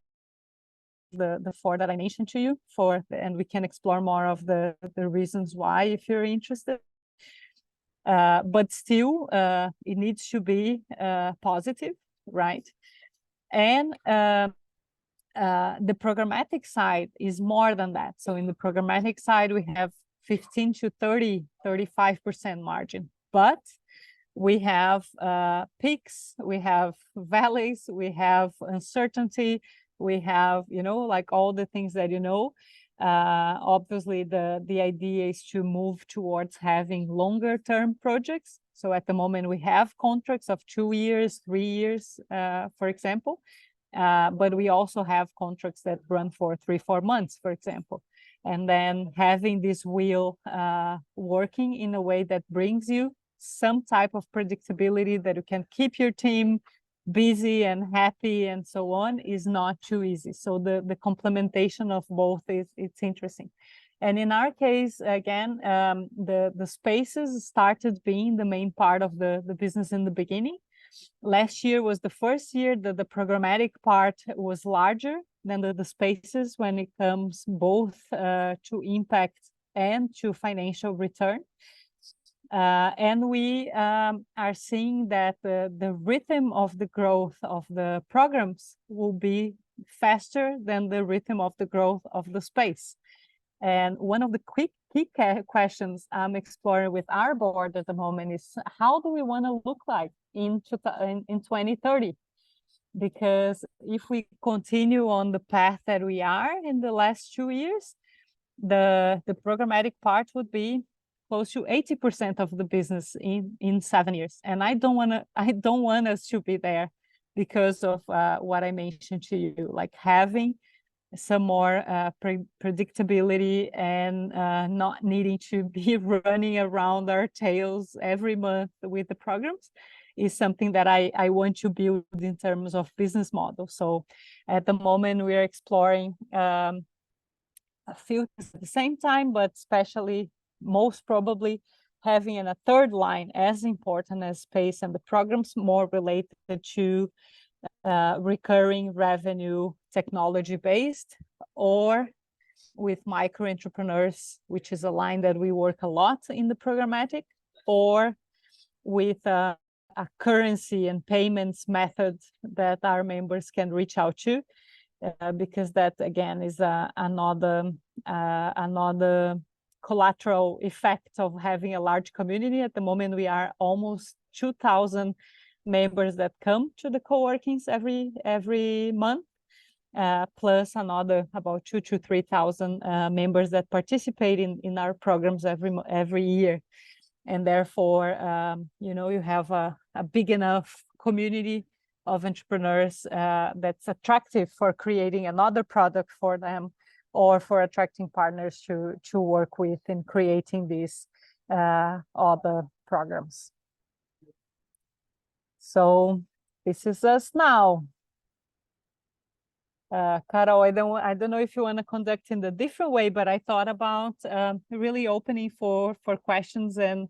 four that I mentioned to you, and we can explore more of the reasons why if you're interested. But still, it needs to be positive, right? And the programmatic side is more than that. So in the programmatic side, we have 15 to 35% margin, but we have peaks, we have valleys, we have uncertainty, we have, you know, like all the things that you know. Obviously, the idea is to move towards having longer term projects. So at the moment, we have contracts of 2 years, 3 years, for example. But we also have contracts that run for 3-4 months, for example. And then having this wheel working in a way that brings you some type of predictability that you can keep your team busy and happy and so on is not too easy. So the complementation of both it's interesting. And in our case, again, the spaces started being the main part of the business in the beginning. Last year was the first year that the programmatic part was larger than the spaces when it comes both to impact and to financial return. And we are seeing that the rhythm of the growth of the programs will be faster than the rhythm of the growth of the space. And one of the key questions I'm exploring with our board at the moment is, how do we want to look like in 2030? Because if we continue on the path that we are in the last 2 years, the programmatic part would be close to 80% of the business in 7 years. And I don't want us to be there because of what I mentioned to you, like having some more predictability and not needing to be running around our tails every month with the programs is something that I want to build in terms of business model. So at the moment we are exploring a few things at the same time, but especially most probably having a third line as important as space and the programs more related to recurring revenue, technology based, or with micro entrepreneurs, which is a line that we work a lot in the programmatic, or with a currency and payments method that our members can reach out to, because that again is another collateral effect of having a large community. At the moment, we are almost 2,000 members that come to the co-workings every month, plus another about 2,000 to 3,000 members that participate in our programs every year. And therefore, you have a big enough community of entrepreneurs that's attractive for creating another product for them, or for attracting partners to work with in creating these other programs. So this is us now. Carol, I don't know if you want to conduct in a different way, but I thought about really opening for questions and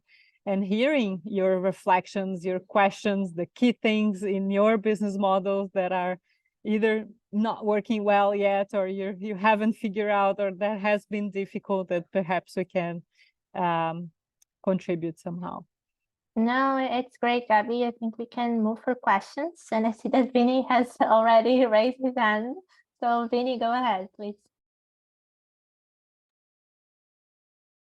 hearing your reflections, your questions, the key things in your business models that are either not working well yet, or you haven't figured out, or that has been difficult, that perhaps we can contribute somehow. No, it's great, Gabby. I think we can move for questions. And I see that Vinny has already raised his hand. So Vinny, go ahead, please.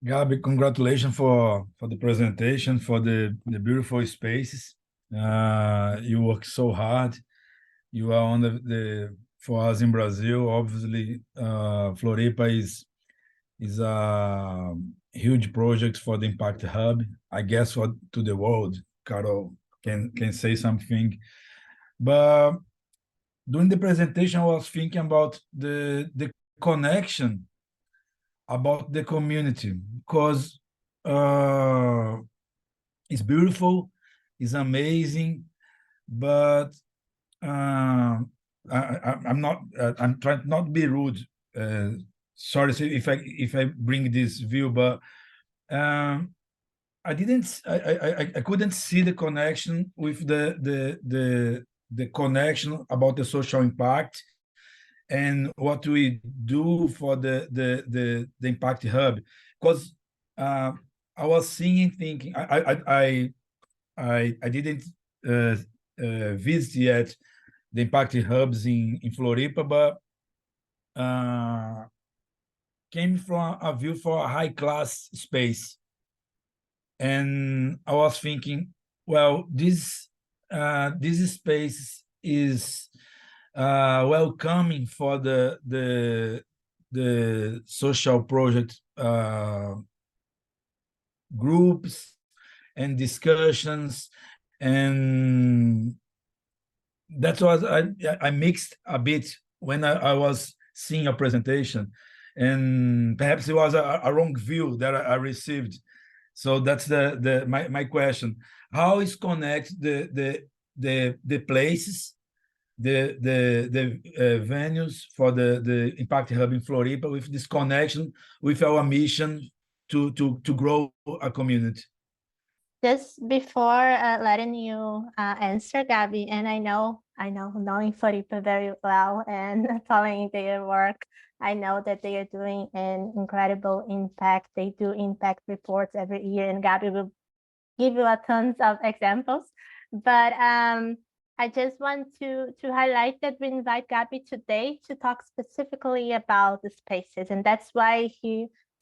Gabby, congratulations for the presentation, for the beautiful spaces. You work so hard. You are on for us in Brazil, obviously, Floripa is a huge project for the Impact Hub, I guess, to the world. Carol can say something. But during the presentation, I was thinking about the connection about the community, because it's beautiful, it's amazing, but I'm trying not to be rude. Sorry if I bring this view, but I couldn't see the connection with the connection about the social impact and what we do for the Impact Hub, because I was thinking I didn't visit yet the Impact Hubs in Floripa, but came from a view for a high-class space. And I was thinking, well, this space is welcoming for the social project groups and discussions, and that's what I mixed a bit when I was seeing a presentation, and perhaps it was a wrong view that I received. So that's my question: how is connect the places, the venues for the Impact Hub in Floripa with this connection with our mission to grow a community? Just before letting you answer, Gabby, and I know knowing Floripa very well and following their work, I know that they are doing an incredible impact. They do impact reports every year, and Gabby will give you a tons of examples. But I just want to highlight that we invite Gabby today to talk specifically about the spaces, and that's why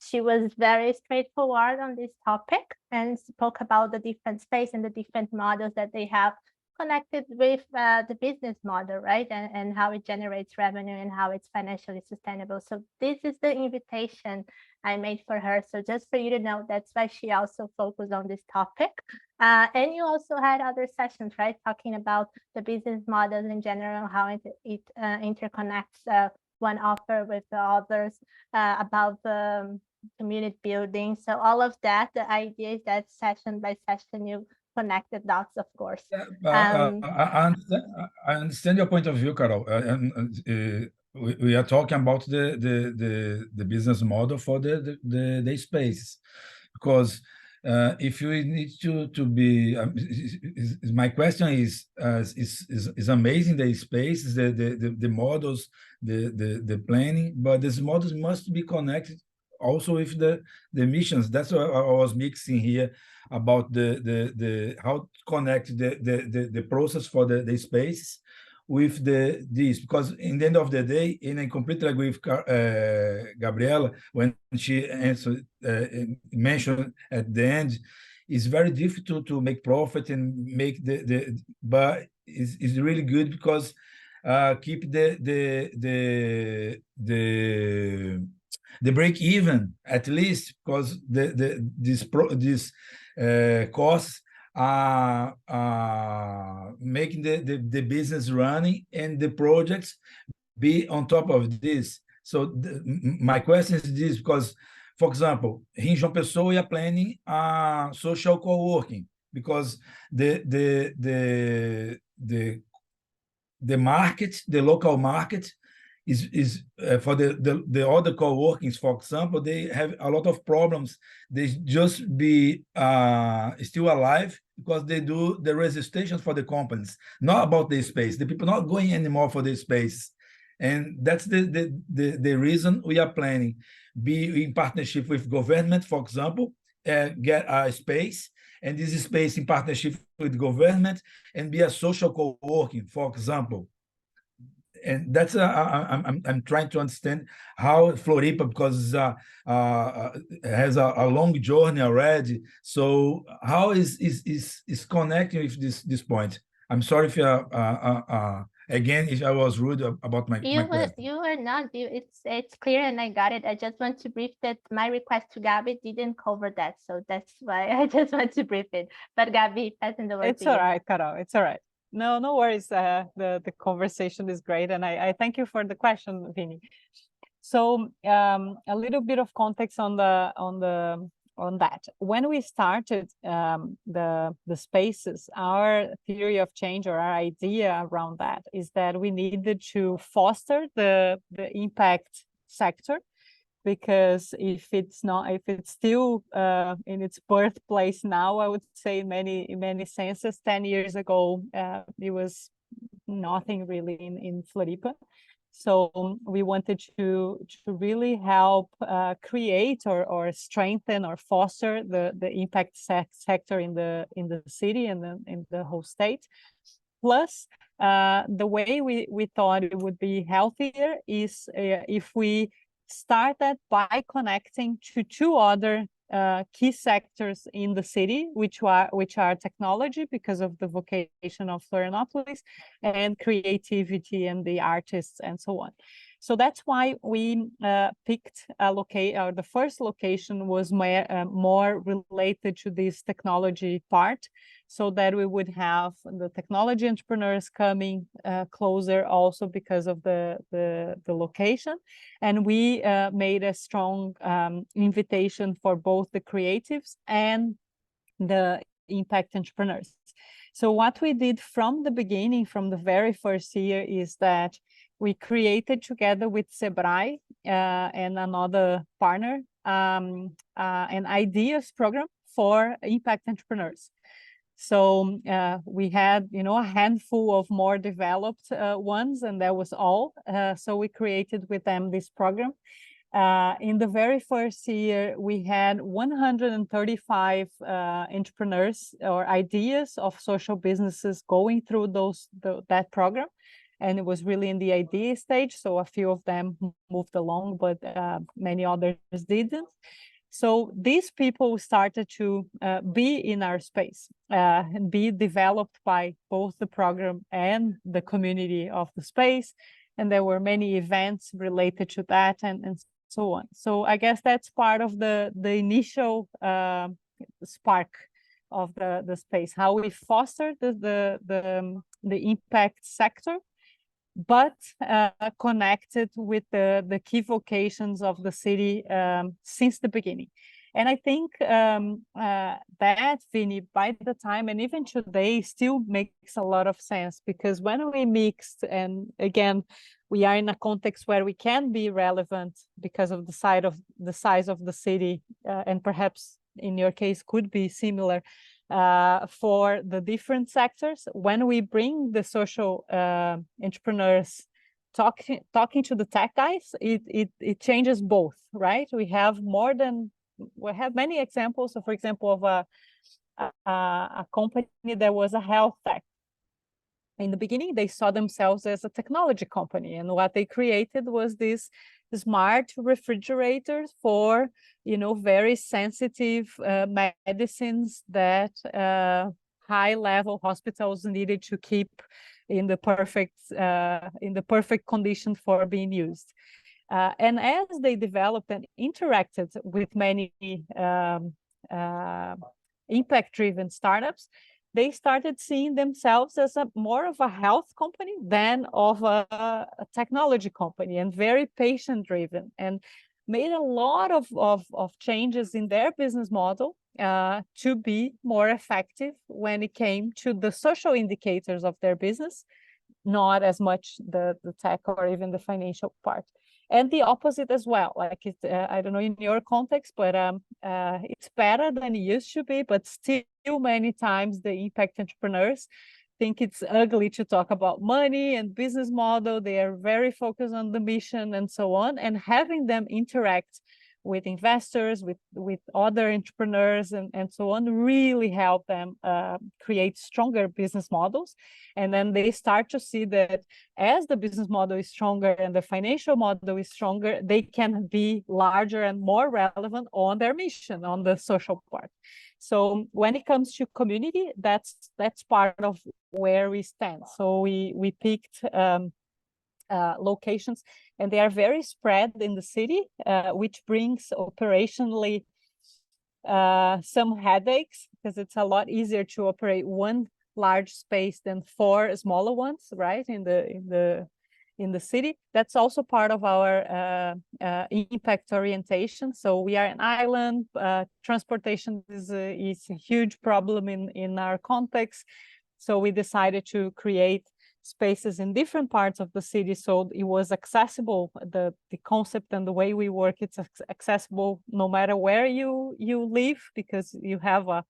she was very straightforward on this topic and spoke about the different space and the different models that they have connected with the business model, right? And how it generates revenue and how it's financially sustainable. So this is the invitation I made for her. So just for you to know, that's why she also focused on this topic. And you also had other sessions, right? Talking about the business models in general, how it interconnects one offer with the others, about the community building. So all of that, the idea is that session by session, you connect the dots, of course. I understand your point of view, Carol. We are talking about the business model for the spaces, because if you need to be, my question is amazing, the spaces, the models, the planning, but these models must be connected also with the missions. That's what I was mixing here about the how to connect the process for the spaces with this, because in the end of the day, and I completely agree with Gabriela when she answered, mentioned at the end, it's very difficult to make profit and make but it's really good because keep the break even at least, because this costs are making the business running and the projects be on top of this. So my question is this, because, for example, here in João Pessoa, we are planning social co-working because the market, the local market, is for the other co-workings, for example, they have a lot of problems. They just be still alive because they do the registration for the companies, not about the space. The people not going anymore for the space. And that's the reason we are planning, be in partnership with government, for example, get a space, and this space in partnership with government, and be a social co-working, for example. And that's I'm trying to understand how Floripa, because has a long journey already. So how is connecting with this point? I'm sorry if again, if I was rude about my question. You were not. It's clear, and I got it. I just want to brief that my request to Gabi didn't cover that, so that's why I just want to brief it. But Gabi, passing the word It's to you. all right, Carol. It's all right. No worries. The conversation is great, and I thank you for the question, Vinny. So a little bit of context on that. When we started the spaces, our theory of change, or our idea around that, is that we needed to foster the impact sector, because if it's still in its birthplace now, I would say in many senses, 10 years ago, it was nothing really in Floripa. So we wanted to really help create or strengthen or foster the impact sector in the city and in the whole state. Plus, the way we thought it would be healthier is if we started by connecting to two other key sectors in the city, which are technology, because of the vocation of Florianopolis, and creativity and the artists and so on. So that's why we picked a location, or the first location was more related to this technology part, so that we would have the technology entrepreneurs coming closer, also because of the location. And we made a strong invitation for both the creatives and the impact entrepreneurs. So what we did from the beginning, from the very first year, is that we created together with Sebrae and another partner an ideas program for impact entrepreneurs. So we had, a handful of more developed ones, and that was all. So we created with them this program. In the very first year, we had 135 entrepreneurs or ideas of social businesses going through that program. And it was really in the idea stage. So a few of them moved along, but many others didn't. So these people started to be in our space and be developed by both the program and the community of the space. And there were many events related to that and so on. So I guess that's part of the initial spark of the space, how we foster the impact sector, but connected with the key vocations of the city since the beginning. And I think that, Vinny, by the time, and even today, still makes a lot of sense, because when we mixed, and again, we are in a context where we can be relevant because of the size of the city, and perhaps in your case could be similar for the different sectors. When we bring the social entrepreneurs talking to the tech guys, it changes both, right? We have many examples. So, for example, of a company that was a health tech, in the beginning, they saw themselves as a technology company, and what they created was this smart refrigerators for, very sensitive medicines that high-level hospitals needed to keep in the perfect condition for being used. And as they developed and interacted with many impact-driven startups, they started seeing themselves as more of a health company than of a technology company, and very patient-driven, and made a lot of changes in their business model to be more effective when it came to the social indicators of their business, not as much the tech or even the financial part. And the opposite as well, like I don't know in your context, but it's better than it used to be, but still many times the impact entrepreneurs think it's ugly to talk about money and business model. They are very focused on the mission and so on, and having them interact with investors, with other entrepreneurs and so on, really help them create stronger business models. And then they start to see that as the business model is stronger and the financial model is stronger, they can be larger and more relevant on their mission, on the social part. So when it comes to community, that's part of where we stand. So we picked locations, and they are very spread in the city, which brings operationally some headaches, because it's a lot easier to operate one large space than 4 smaller ones, right, in the city. That's also part of our impact orientation. So we are an island. Transportation is a huge problem in our context. So we decided to create spaces in different parts of the city, so it was accessible. The concept and the way we work, it's accessible no matter where you live, because you have a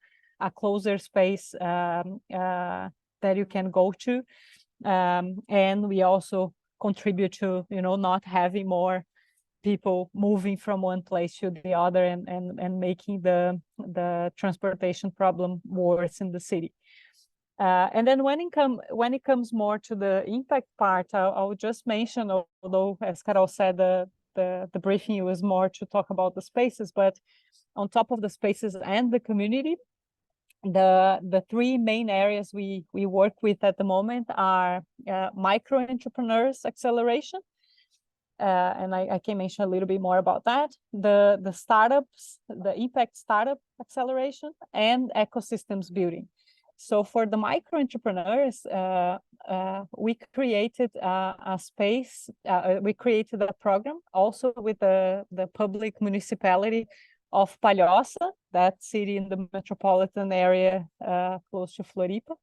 closer space that you can go to, and we also contribute to not having more people moving from one place to the other and making the transportation problem worse in the city. And then when it comes more to the impact part, I'll just mention, although as Carol said, the briefing was more to talk about the spaces, but on top of the spaces and the community, the 3 main areas we work with at the moment are micro entrepreneurs acceleration, and I can mention a little bit more about that, the startups, the impact startup acceleration, and ecosystems building. So for the micro entrepreneurs, we created a space, we created a program also with the public municipality of Palhoça, that city in the metropolitan area close to Floripa,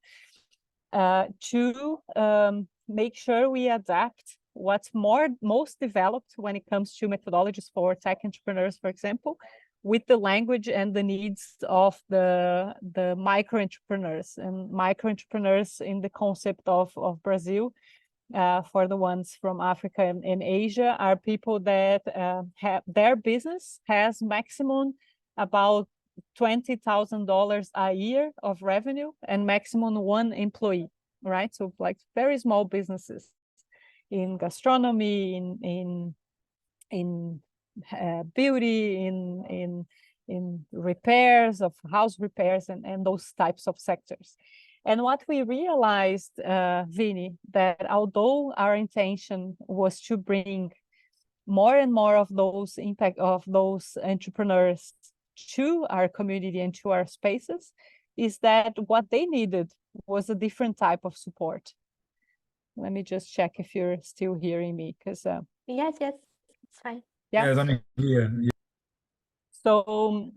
to make sure we adapt what's most developed when it comes to methodologies for tech entrepreneurs, for example, with the language and the needs of the micro entrepreneurs. And micro entrepreneurs in the concept of Brazil, for the ones from Africa and Asia, are people that have their business has maximum about $20,000 a year of revenue and maximum 1 employee, right? So like very small businesses in gastronomy, in beauty, in repairs of house repairs and those types of sectors. And what we realized, Vini, that although our intention was to bring more and more of those impact of those entrepreneurs to our community and to our spaces, is that what they needed was a different type of support. Let me just check if you're still hearing me, because Yes, it's fine. yeah. Yes, I'm here. So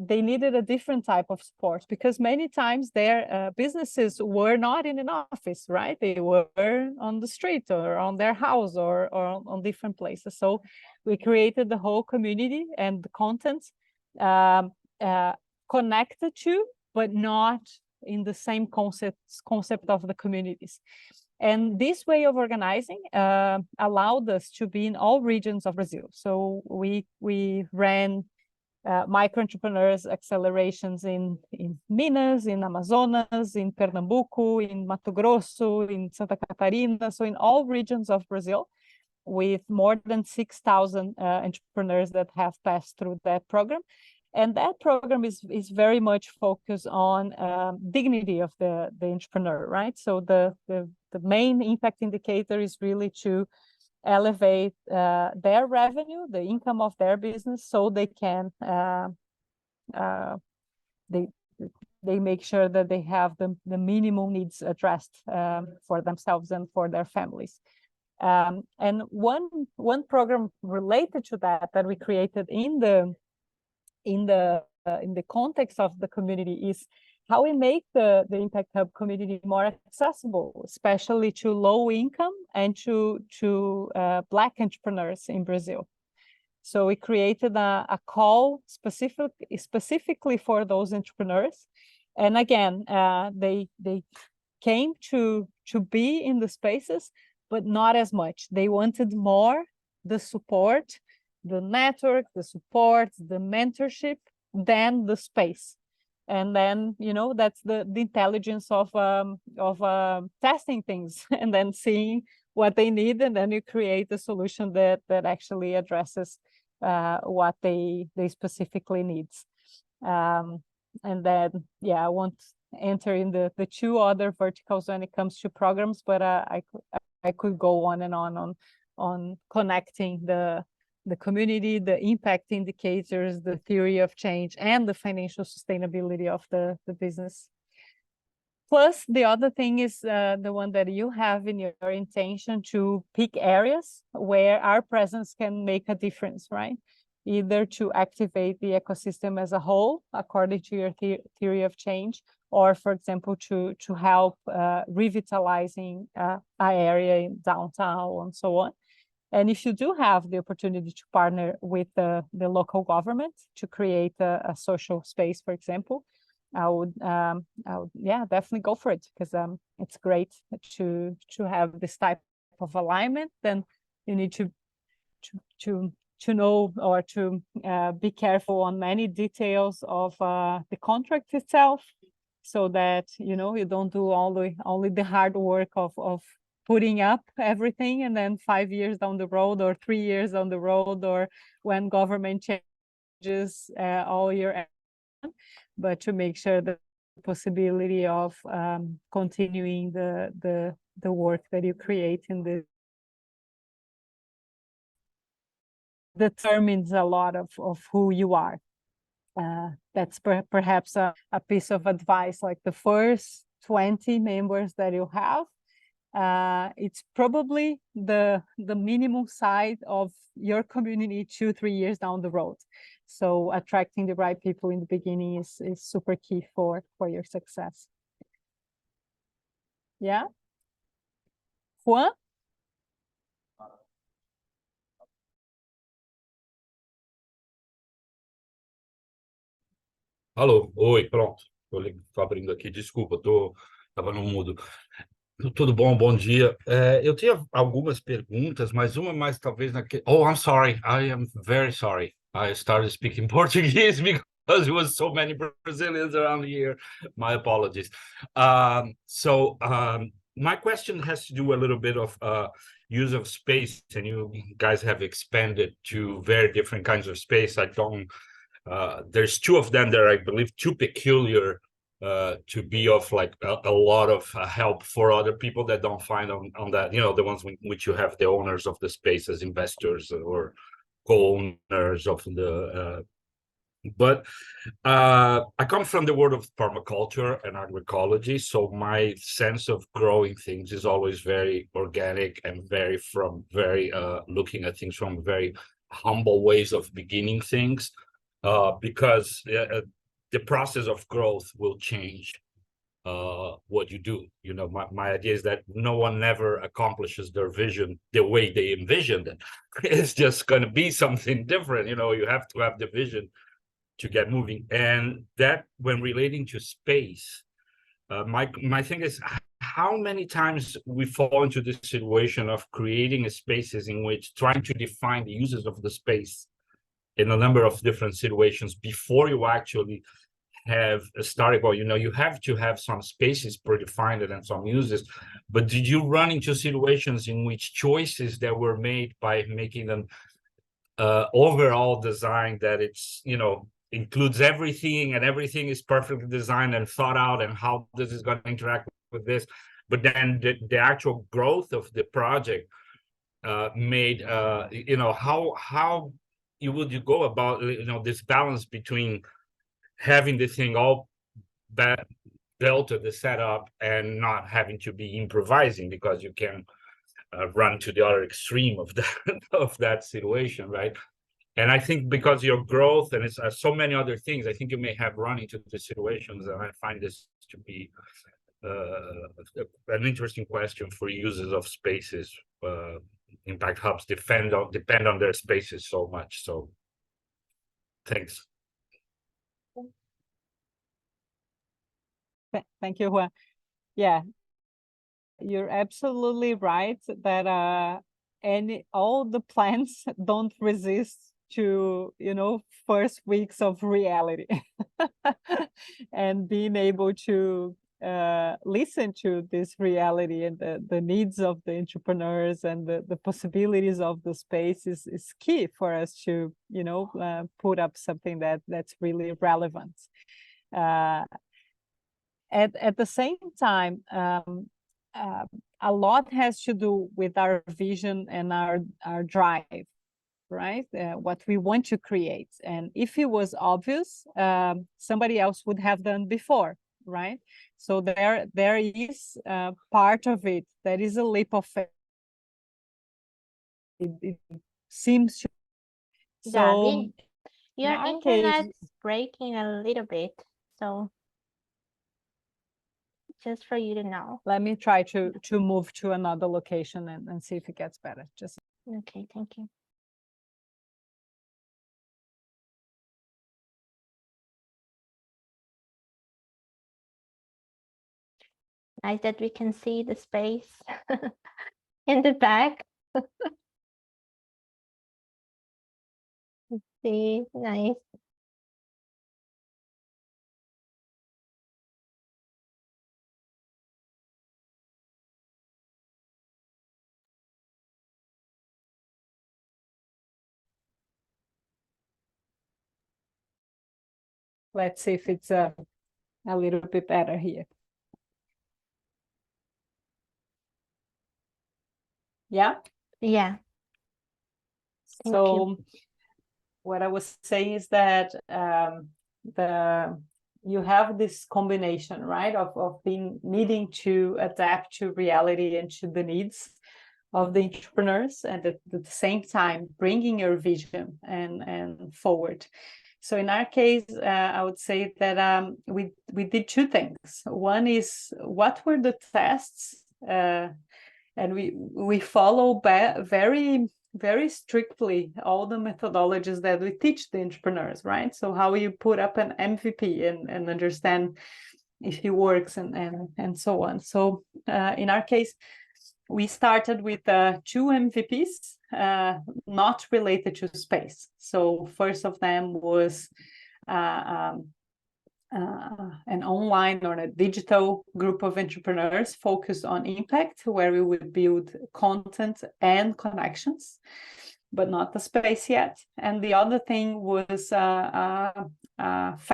they needed a different type of support, because many times their businesses were not in an office, right? They were on the street or on their house or on different places. So we created the whole community and the content connected to, but not in the same concept of the communities. And this way of organizing allowed us to be in all regions of Brazil. So we ran micro entrepreneurs accelerations in Minas, in Amazonas, in Pernambuco, in Mato Grosso, in Santa Catarina, so in all regions of Brazil, with more than 6,000 entrepreneurs that have passed through that program. And that program is very much focused on dignity of the entrepreneur, right? So the main impact indicator is really to elevate their revenue, the income of their business, so they can they make sure that they have the minimum needs addressed for themselves and for their families. And one program related to that we created in the context of the community is how we make the Impact Hub community more accessible, especially to low income and to Black entrepreneurs in Brazil. So we created a call specifically for those entrepreneurs. And again, they came to be in the spaces, but not as much. They wanted more the support, the network, the support, the mentorship than the space. And then, you know, that's the intelligence of testing things and then seeing what they need, and then you create a solution that actually addresses what they specifically needs. And then, yeah, I won't enter in the two other verticals when it comes to programs, but I could go on and on connecting the community, the impact indicators, the theory of change, and the financial sustainability of the business. Plus, the other thing is the one that you have in your intention to pick areas where our presence can make a difference, right? Either to activate the ecosystem as a whole, according to your theory of change, or, for example, to help revitalizing an area in downtown and so on. And if you do have the opportunity to partner with the local government to create a social space, for example, I would yeah, definitely go for it, because it's great to have this type of alignment. Then you need to know or to be careful on many details of the contract itself, so that, you know, you don't do only the hard work of putting up everything, and then 5 years down the road or 3 years down the road, or when government changes all your, but to make sure that the possibility of continuing the work that you create in the determines a lot of who you are. That's perhaps a piece of advice, like the first 20 members that you have, it's probably the minimum size of your community 2-3 years down the road. So attracting the right people in the beginning is super key for your success. Yeah? Juan? Alô, oi, pronto. Tô abrindo aqui, desculpa, tava no mudo. Tudo bom, bom dia. Eu tinha algumas perguntas, mas uma mais talvez naquele... Oh, I'm sorry, I am very sorry. I started speaking Portuguese because there was so many Brazilians around here. My apologies. My question has to do a little bit of use of space, and you guys have expanded to very different kinds of space. There's two of them that are, I believe, too peculiar to be of like a lot of help for other people that don't find on that, you know, the ones in which you have the owners of the space as investors or co-owners of the but I come from the world of permaculture and agroecology, so my sense of growing things is always very organic and very looking at things from very humble ways of beginning things, because the process of growth will change what you do. You know, my idea is that no one ever accomplishes their vision the way they envisioned it. It's just going to be something different. You know, you have to have the vision to get moving. And that, when relating to space, my thing is, how many times we fall into this situation of creating spaces in which trying to define the uses of the space in a number of different situations before you actually have a starting point. You have to have some spaces predefined and some uses, but did you run into situations in which choices that were made by making them overall design that it's, includes everything and everything is perfectly designed and thought out and how this is going to interact with this, but then the actual growth of the project made, how would you go about, this balance between having the thing all built at the setup and not having to be improvising, because you can run to the other extreme of that of that situation, right? And I think because your growth and it's so many other things, I think you may have run into the situations, and I find this to be an interesting question for users of spaces. Impact hubs depend on their spaces so much. So, thanks. Thank you, Juan. Yeah, you're absolutely right that all the plans don't resist to, first weeks of reality and being able to listen to this reality and the needs of the entrepreneurs and the possibilities of the space is key for us to, put up something that's really relevant. At the same time, a lot has to do with our vision and our drive, right? What we want to create. And if it was obvious, somebody else would have done before, right? So there is part of it that is a leap of faith. It seems to. So Gabi, your internet's breaking a little bit, so just for you to know. Let me try to move to another location and see if it gets better. Just okay, thank you. Nice that we can see the space in the back. See, nice. let's see if it's a little bit better here. Yeah? Yeah. So what I was saying is that you have this combination, right, of needing to adapt to reality and to the needs of the entrepreneurs, and at the same time bringing your vision and forward. So in our case, I would say that we did two things. One is, what were the tests, and we follow very strictly all the methodologies that we teach the entrepreneurs, right? So how you put up an MVP and understand if it works and so on. So in our case, we started with 2 MVPs, not related to space. So first of them was an online or a digital group of entrepreneurs focused on impact, where we would build content and connections, but not the space yet. And the other thing was a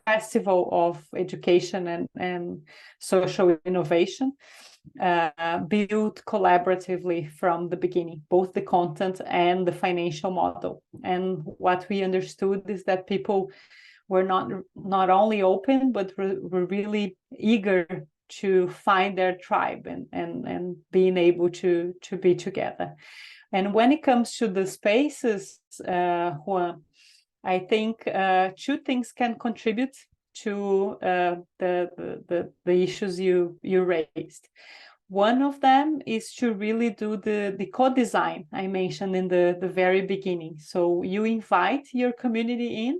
festival of education and social innovation, built collaboratively from the beginning, both the content and the financial model. And what we understood is that people were not only open, but were really eager to find their tribe and being able to be together. And when it comes to the spaces, Juan, I think 2 things can contribute to the issues you raised. One of them is to really do the co-design I mentioned in the very beginning. So you invite your community in.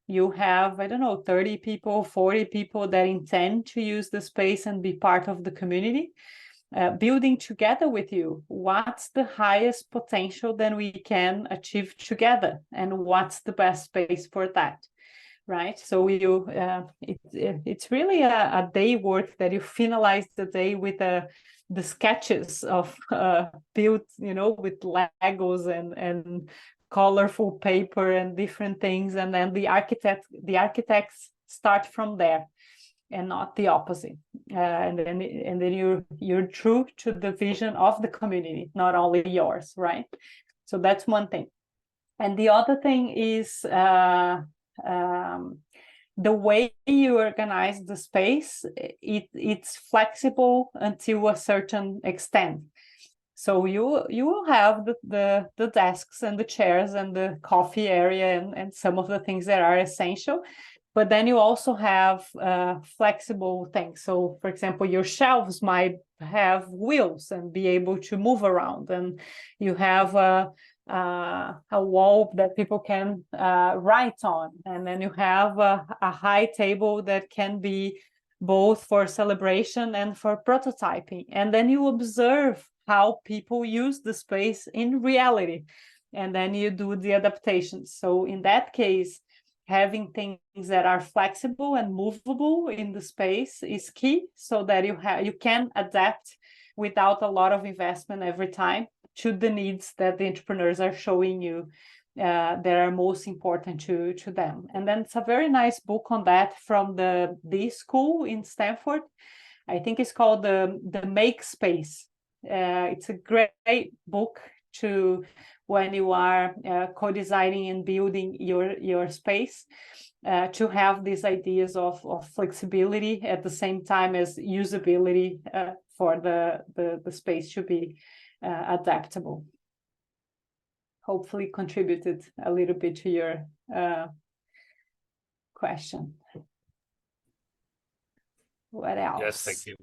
You have, 30 people, 40 people that intend to use the space and be part of the community. building together with you, what's the highest potential that we can achieve together, and what's the best space for that, right? So it's really a day work that you finalize the day with the sketches of built, with Legos and colorful paper and different things, and then the architects start from there and not the opposite. And then you're true to the vision of the community, not only yours, right? So that's one thing. And the other thing is the way you organize the space. It's flexible until a certain extent. So you will have the desks and the chairs and the coffee area and some of the things that are essential. But then you also have flexible things. So, for example, your shelves might have wheels and be able to move around. And you have a wall that people can write on. And then you have a high table that can be both for celebration and for prototyping. And then you observe how people use the space in reality. And then you do the adaptations. So in that case, having things that are flexible and movable in the space is key, so that you can adapt without a lot of investment every time to the needs that the entrepreneurs are showing you that are most important to them. And then it's a very nice book on that from the school in Stanford. I think it's called the Make Space. It's a great book to when you are co-designing and building your space, to have these ideas of flexibility at the same time as usability for the space to be adaptable. Hopefully contributed a little bit to your question. What else? Yes, thank you.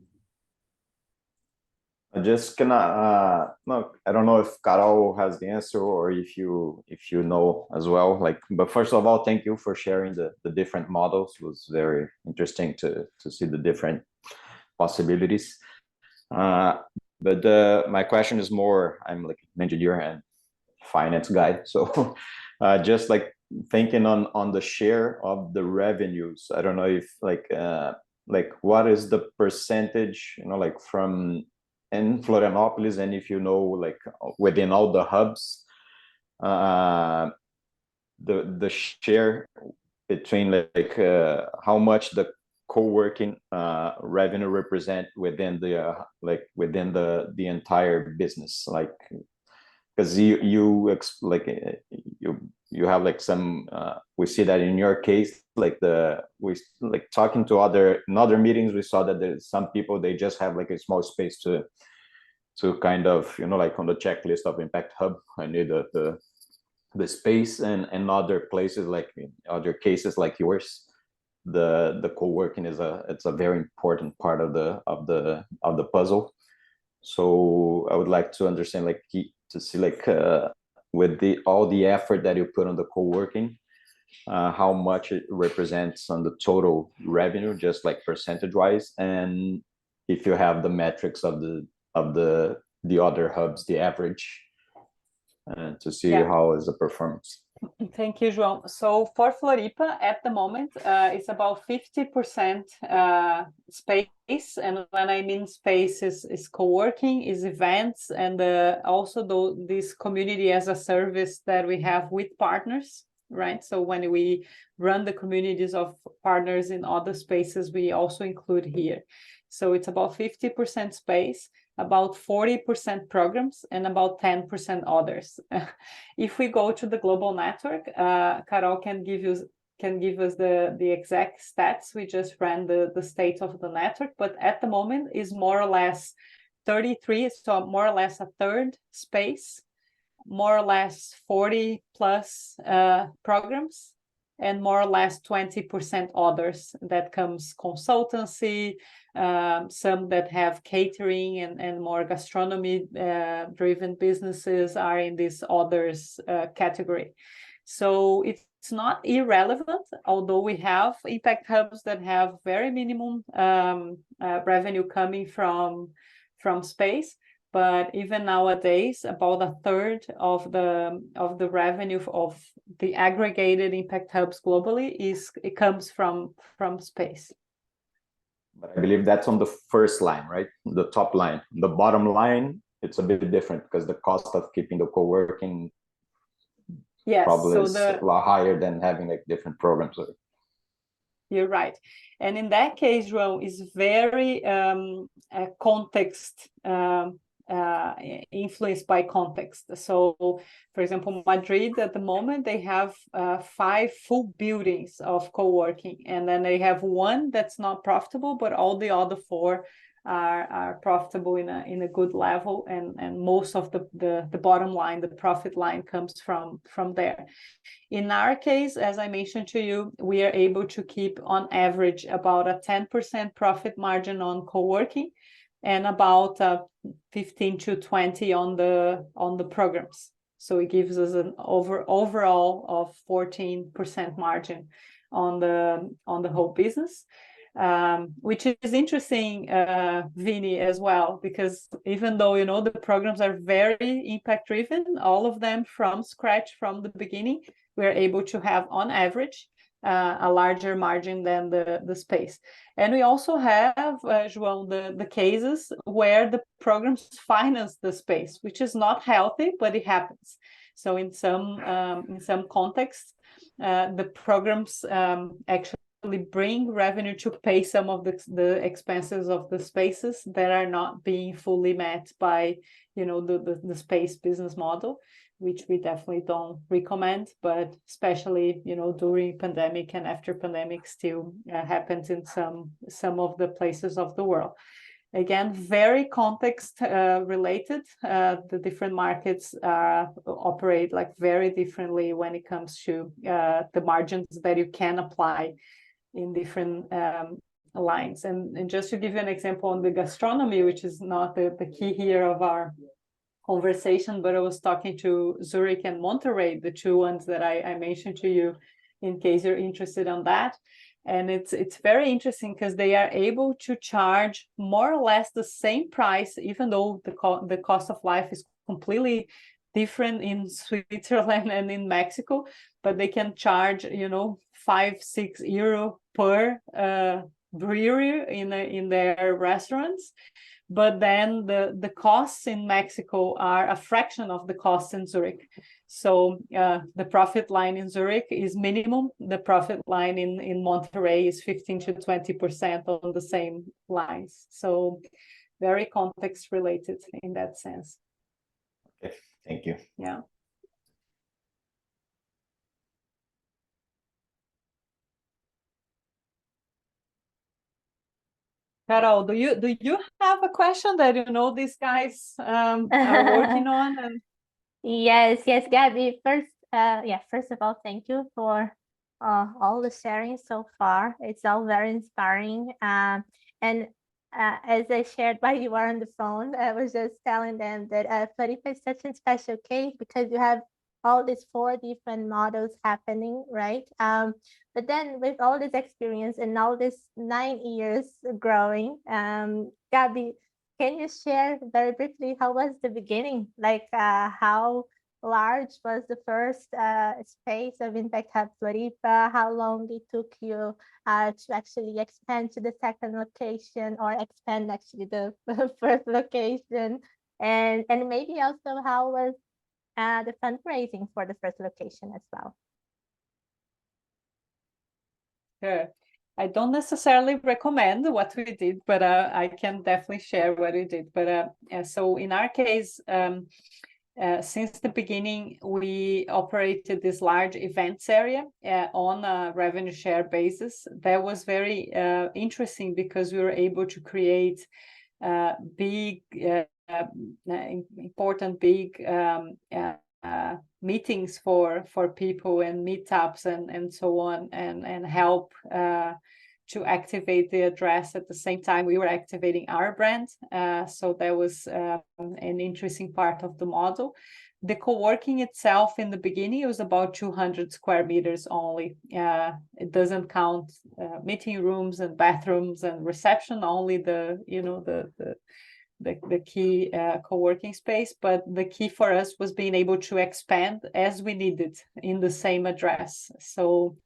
I just gonna no, I don't know if Carol has the answer or if you know as well. But first of all, thank you for sharing the different models. It was very interesting to see the different possibilities. But my question is more, I'm like an engineer and finance guy, so just like thinking on the share of the revenues. I don't know if what is the percentage, like from in Florianopolis, and if like within all the hubs, the share between how much the co-working revenue represent within the entire business, because you have like some we see that in your case, talking to in other meetings, we saw that there's some people, they just have like a small space to kind of like on the checklist of Impact Hub, I need the space, and other places, like in other cases like yours, the co-working it's a very important part of the puzzle. So I would like to understand, to see with all the effort that you put on the co-working, how much it represents on the total revenue, just like percentage wise, and if you have the metrics of the other hubs, the average, to see how is the performance. Thank you, João. So for Floripa, at the moment, it's about 50% space. And when I mean space, is co-working, is events, and also this community as a service that we have with partners, right? So when we run the communities of partners in other spaces, we also include here. So it's about 50% space, about 40% programs, and about 10% others. If we go to the global network, Carol can give us the exact stats. We just ran the state of the network, but at the moment is more or less 33, so more or less a third space, more or less 40 plus programs, and more or less 20% others. That comes consultancy, some that have catering and more gastronomy driven businesses are in this others category. So it's not irrelevant, although we have impact hubs that have very minimum revenue coming from from space. But even nowadays, about a third of the revenue of the aggregated impact hubs globally it comes from space. But I believe that's on the first line, right? The top line. The bottom line, it's a bit different because the cost of keeping the co-working probably is a lot higher than having like different programs. You're right. And in that case, João, is very context influenced by context. So, for example, Madrid at the moment, they have 5 full buildings of co-working, and then they have one that's not profitable, but all the other 4 are profitable in a good level, and most of the bottom line, the profit line, comes from there. In our case, as I mentioned to you, we are able to keep on average about a 10% profit margin on co-working and about 15 to 20 on the programs. So it gives us an overall of 14% margin on the whole business. Which is interesting, Vini, as well, because even though, you know, the programs are very impact driven, all of them from scratch, from the beginning, we're able to have on average a larger margin than the space. And we also have, João, the cases where the programs finance the space, which is not healthy, but it happens. So in some contexts, the programs actually bring revenue to pay some of the expenses of the spaces that are not being fully met by, you know, the space business model, which we definitely don't recommend, but especially, you know, during pandemic and after pandemic still happens in some of the places of the world. Again, very context related. The different markets operate like very differently when it comes to the margins that you can apply in different lines. And just to give you an example on the gastronomy, which is not the key here of our conversation, but I was talking to Zurich and Monterrey, the 2 ones that I mentioned to you, in case you're interested on that. And it's very interesting because they are able to charge more or less the same price, even though the cost of life is completely different in Switzerland and in Mexico, but they can charge, you know, 5-6 euro per brewery in their restaurants. But then the costs in Mexico are a fraction of the costs in Zurich. So the profit line in Zurich is minimum. The profit line in Monterrey is 15 to 20% on the same lines. So very context related in that sense. Okay, thank you. Yeah. Carol, do you have a question that you know these guys are working on? And Yes, Gabby. First of all, thank you for all the sharing so far. It's all very inspiring. And as I shared while you were on the phone, I was just telling them that Floripa is such a special case because you have all these 4 different models happening, right? But then with all this experience and all this 9 years growing, Gabby, can you share very briefly how was the beginning? Like how large was the first space of Impact Hub Floripa? How long it took you to actually expand to the second location or expand actually the first location? And maybe also how was the fundraising for the first location as well? Sure. I don't necessarily recommend what we did, but I can definitely share what we did. But so in our case, since the beginning, we operated this large events area on a revenue share basis. That was very interesting because we were able to create big, important, big meetings for people and meetups and so on, and help to activate the address. At the same time, we were activating our brand. So that was an interesting part of the model. The co-working itself in the beginning, it was about 200 square meters only. It doesn't count meeting rooms and bathrooms and reception, only the the key co-working space, but the key for us was being able to expand as we needed in the same address. So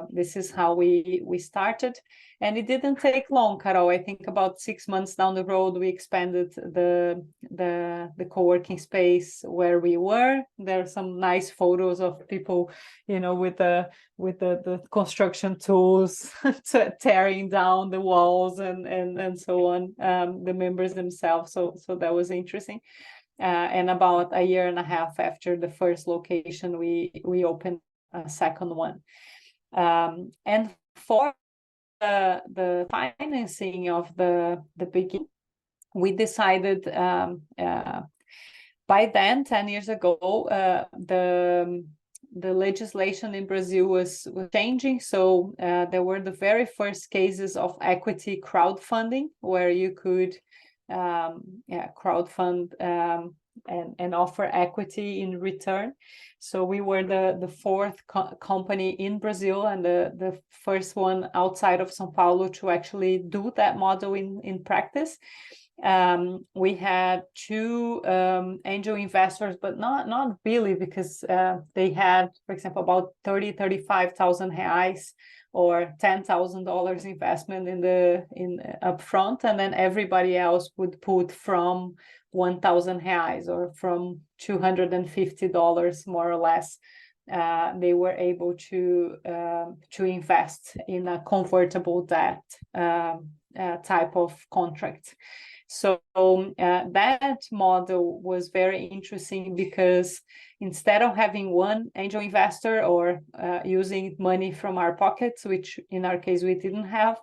this is how we started, and it didn't take long, Carol. I think about 6 months down the road, we expanded the co-working space where we were. There are some nice photos of people, you know, with the construction tools tearing down the walls and so on, the members themselves. So that was interesting. And about a year and a half after the first location, we opened a second one. And for the financing of the beginning, we decided by then, 10 years ago, the legislation in Brazil was changing. So there were the very first cases of equity crowdfunding, where you could crowdfund and offer equity in return. So we were the fourth company in Brazil and the first one outside of São Paulo to actually do that model in practice. We had two angel investors, but not really, because they had, for example, about 35,000 reais or $10,000 investment in upfront, and then everybody else would put from 1,000 reais or from $250 more or less. They were able to invest in a convertible debt type of contract. So that model was very interesting, because instead of having one angel investor or using money from our pockets, which in our case we didn't have,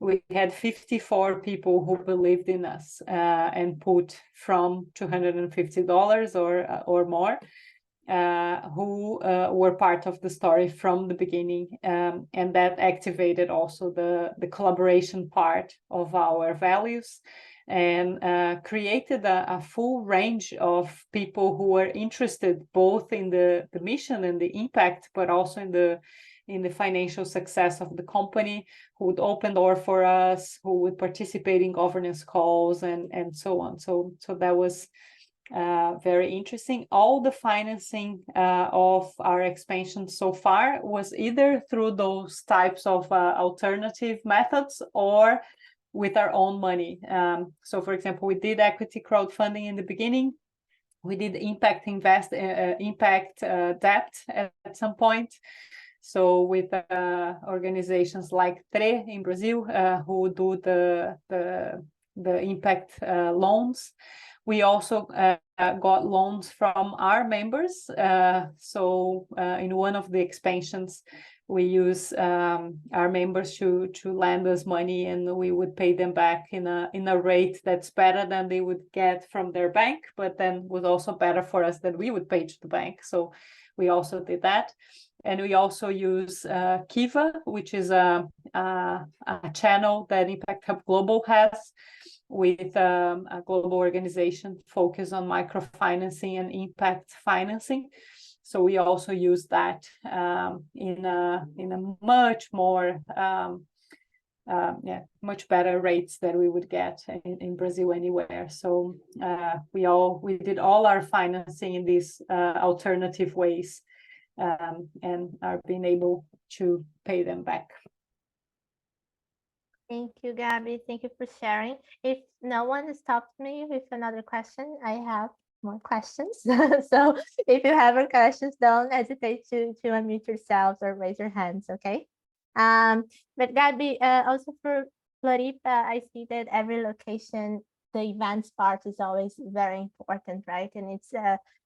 we had 54 people who believed in us and put from $250 or more, who were part of the story from the beginning, and that activated also the collaboration part of our values, and created a full range of people who were interested both in the mission and the impact, but also in the financial success of the company, who would open door for us, who would participate in governance calls and so on. So that was very interesting. All the financing of our expansion so far was either through those types of alternative methods or with our own money. So for example, we did equity crowdfunding in the beginning. We did impact debt at some point. So with organizations like TRE in Brazil, who do the impact loans. We also got loans from our members. So in one of the expansions, we use our members to lend us money, and we would pay them back in a rate that's better than they would get from their bank, but then was also better for us than we would pay to the bank. So we also did that. And we also use Kiva, which is a channel that Impact Hub Global has, with a global organization focused on microfinancing and impact financing. So we also use that in a much more much better rates that we would get in Brazil anywhere. So we did all our financing in these alternative ways, and are being able to pay them back. Thank you, Gabby. Thank you for sharing. If no one stopped me with another question, I have more questions. So if you have any questions, don't hesitate to unmute yourselves or raise your hands, okay? But Gabby, also for Floripa, I see that every location, the events part is always very important, right? And it's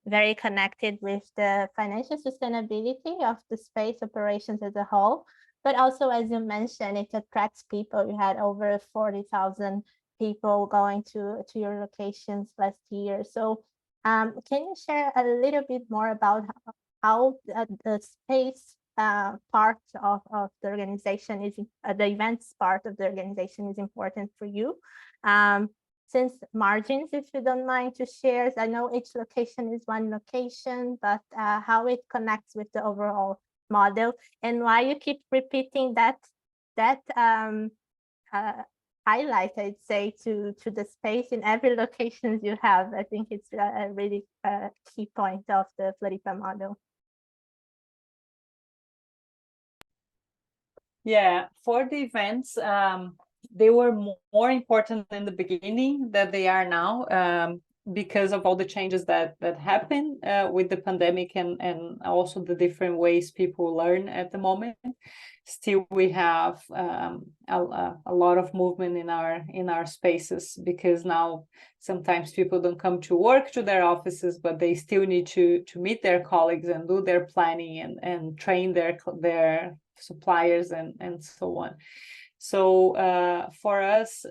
very connected with the financial sustainability of the space operations as a whole. But also, as you mentioned, it attracts people. You had over 40,000 people going to your locations last year. So can you share a little bit more about how the space part of the organization is, the events part of the organization is important for you? Since margins, if you don't mind to share, I know each location is one location, but how it connects with the overall model, and why you keep repeating that highlight, I'd say, to the space in every locations you have. I think it's a really key point of the Floripa model. Yeah, for the events, they were more important in the beginning than they are now, because of all the changes that happened with the pandemic and also the different ways people learn at the moment. Still, we have a lot of movement in our spaces, because now sometimes people don't come to work to their offices, but they still need to meet their colleagues and do their planning and train their suppliers and so on. So for us,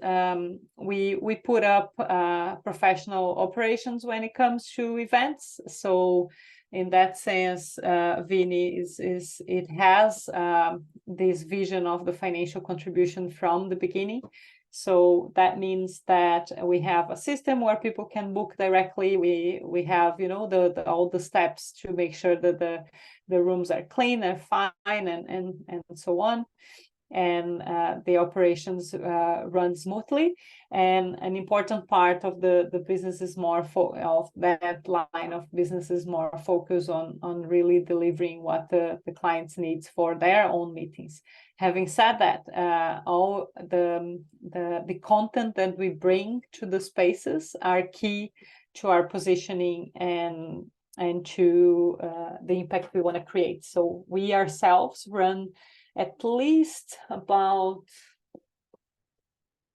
we put up professional operations when it comes to events. So in that sense, Vini it has this vision of the financial contribution from the beginning. So that means that we have a system where people can book directly. We have, you know, all the steps to make sure that the rooms are clean and fine and so on. And the operations run smoothly. And an important part of the business is more of that line of business is more focused on really delivering what the clients needs for their own meetings. Having said that, all the content that we bring to the spaces are key to our positioning and to the impact we want to create. So we ourselves run at least about,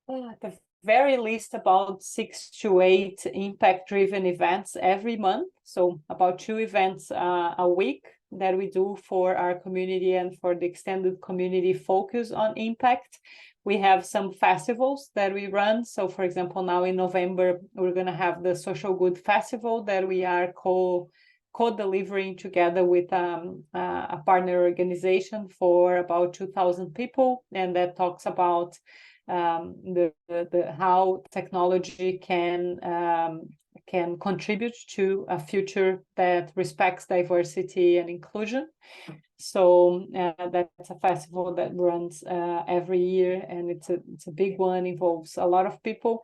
at the very least, about 6 to 8 impact-driven events every month. So about 2 events a week that we do for our community and for the extended community focus on impact. We have some festivals that we run. So for example, now in November, we're going to have the Social Good Festival that we are co-delivering together with a partner organization for about 2,000 people, and that talks about how technology can contribute to a future that respects diversity and inclusion. So that's a festival that runs every year, and it's a big one, involves a lot of people.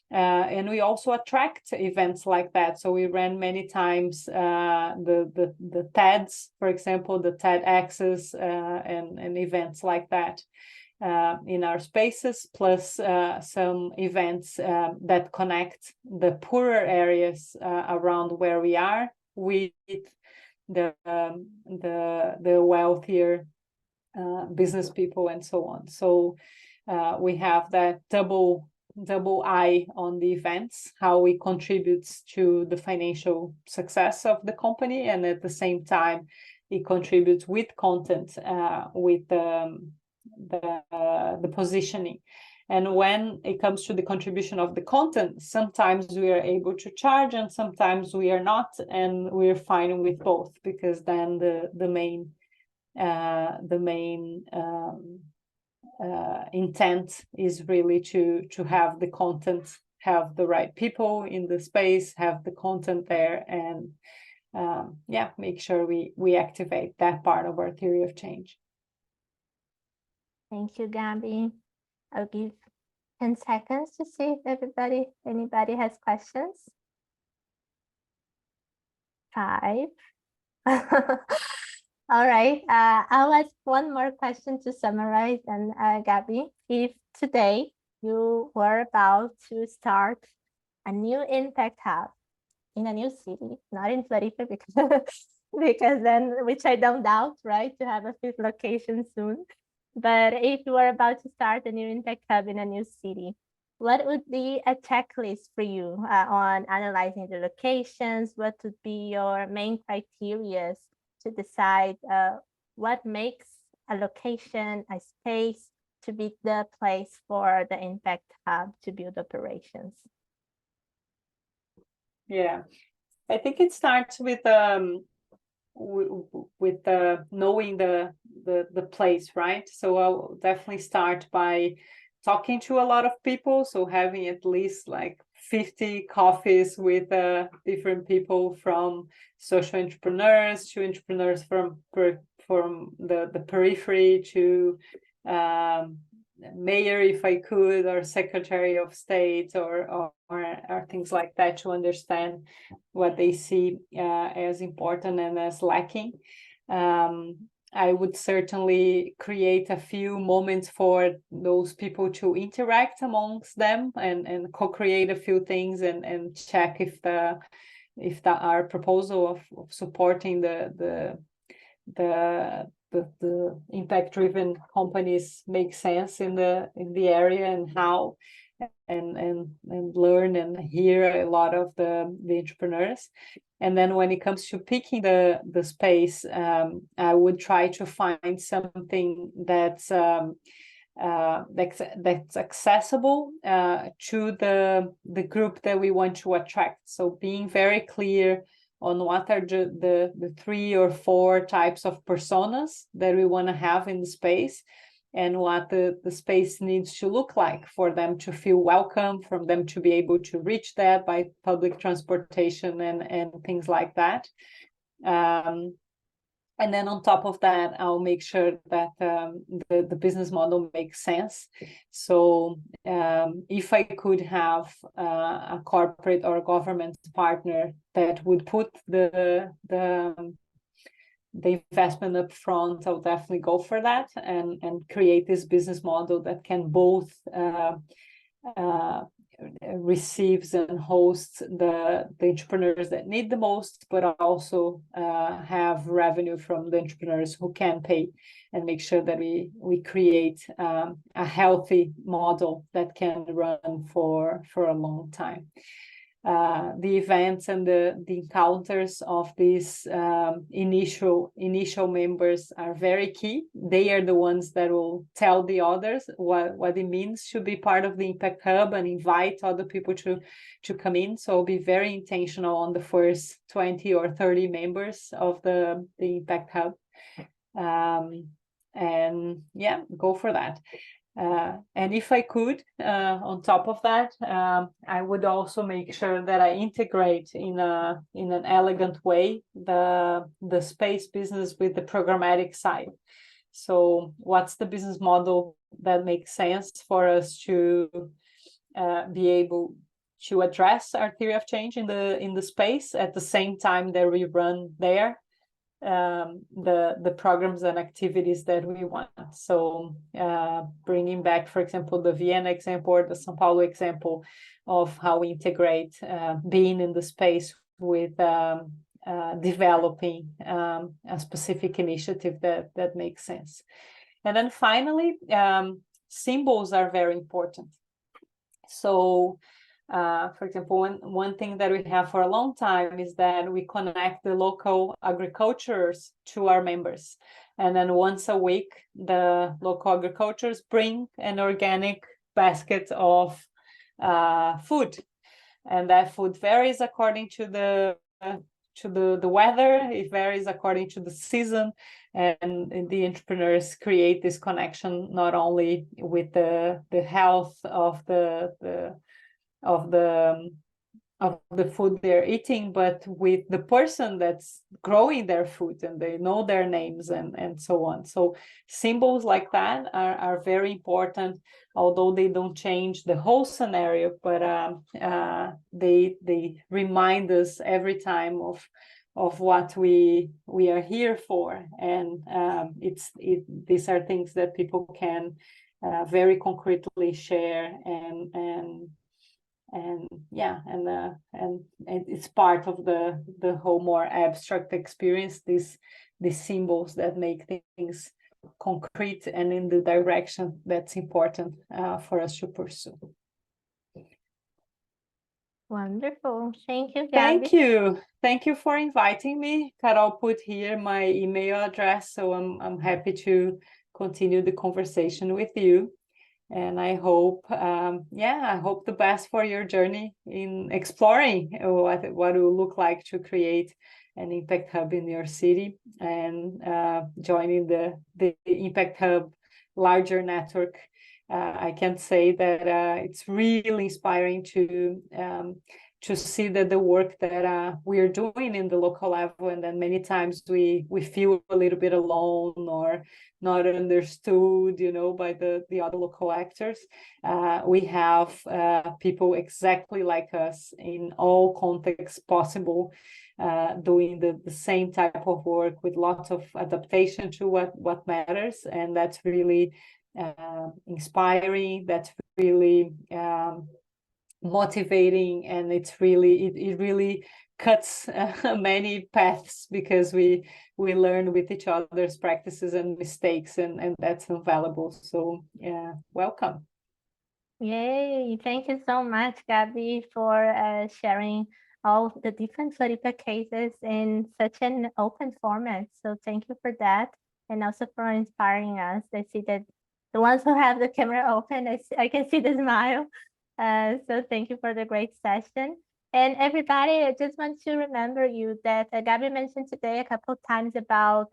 And we also attract events like that. So we ran many times the TEDs, for example, the TEDx's and events like that in our spaces, plus some events that connect the poorer areas around where we are with the wealthier business people and so on. So we have that double eye on the events, how we contribute to the financial success of the company, and at the same time it contributes with content, with the positioning. And when it comes to the contribution of the content, sometimes we are able to charge and sometimes we are not, and we're fine with both, because then the main intent is really to have the content, have the right people in the space, have the content there, and make sure we activate that part of our theory of change. Thank you, Gabby. I'll give 10 seconds to see if anybody has questions. 5. All right. I'll ask one more question to summarize. And Gabby, if today you were about to start a new impact hub in a new city, not in Floripa, because then, which I don't doubt, right, to have a 5th location soon. But if you were about to start a new impact hub in a new city, what would be a checklist for you on analyzing the locations? What would be your main criteria to decide what makes a location, a space, to be the place for the impact hub to build operations? Yeah, I think it starts with knowing the place, right? So I'll definitely start by talking to a lot of people, so having at least like 50 coffees with different people, from social entrepreneurs to entrepreneurs from the periphery to mayor if I could, or secretary of state, or things like that, to understand what they see as important and as lacking. I would certainly create a few moments for those people to interact amongst them and co-create a few things and check if our proposal of supporting the impact-driven companies make sense in the area, and how, and learn and hear a lot of the entrepreneurs. And then when it comes to picking the space, I would try to find something that's accessible to the group that we want to attract. So being very clear on what are the 3 or 4 types of personas that we want to have in the space, and what the space needs to look like for them to feel welcome, for them to be able to reach that by public transportation and things like that. And then on top of that, I'll make sure that the business model makes sense. So if I could have a corporate or a government partner that would put the investment up front, I'll definitely go for that, and create this business model that can both receives and hosts the entrepreneurs that need the most, but also have revenue from the entrepreneurs who can pay, and make sure that we create a healthy model that can run for a long time. The events and the encounters of these initial members are very key. They are the ones that will tell the others what it means to be part of the Impact Hub and invite other people to come in. So be very intentional on the first 20 or 30 members of the Impact Hub. And yeah, go for that. And if I could, on top of that, I would also make sure that I integrate in an elegant way the space business with the programmatic side. So what's the business model that makes sense for us to be able to address our theory of change in the space at the same time that we run there the programs and activities that we want. So bringing back, for example, the Vienna example or the São Paulo example of how we integrate being in the space with developing a specific initiative that makes sense. And then finally, symbols are very important. So for example, one thing that we have for a long time is that we connect the local agricultures to our members. And then once a week, the local agricultures bring an organic basket of food. And that food varies according to the weather, it varies according to the season, and the entrepreneurs create this connection not only with the health of the food they're eating, but with the person that's growing their food, and they know their names and so on. So symbols like that are very important, although they don't change the whole scenario, but they remind us every time of what we are here for. And these are things that people can very concretely share, and it's part of the whole more abstract experience, these symbols that make things concrete and in the direction that's important for us to pursue. Wonderful. Thank you, Gabby. Thank you for inviting me. Carol put here my email address, so I'm happy to continue the conversation with you. And I hope, I hope the best for your journey in exploring what it will look like to create an Impact Hub in your city, and joining the Impact Hub larger network. I can say that it's really inspiring to to see that the work that we are doing in the local level, and then many times we feel a little bit alone or not understood, you know, by the other local actors. We have people exactly like us in all contexts possible, doing the same type of work with lots of adaptation to what matters, and that's really inspiring. That's really motivating, and it's really it really cuts many paths, because we learn with each other's practices and mistakes, and that's invaluable. So yeah, welcome. Yay! Thank you so much, Gabby, for sharing all the different Floripa cases in such an open format. So thank you for that, and also for inspiring us. I see that the ones who have the camera open, I can see the smile. So thank you for the great session. And everybody, I just want to remember you that Gabby mentioned today a couple of times about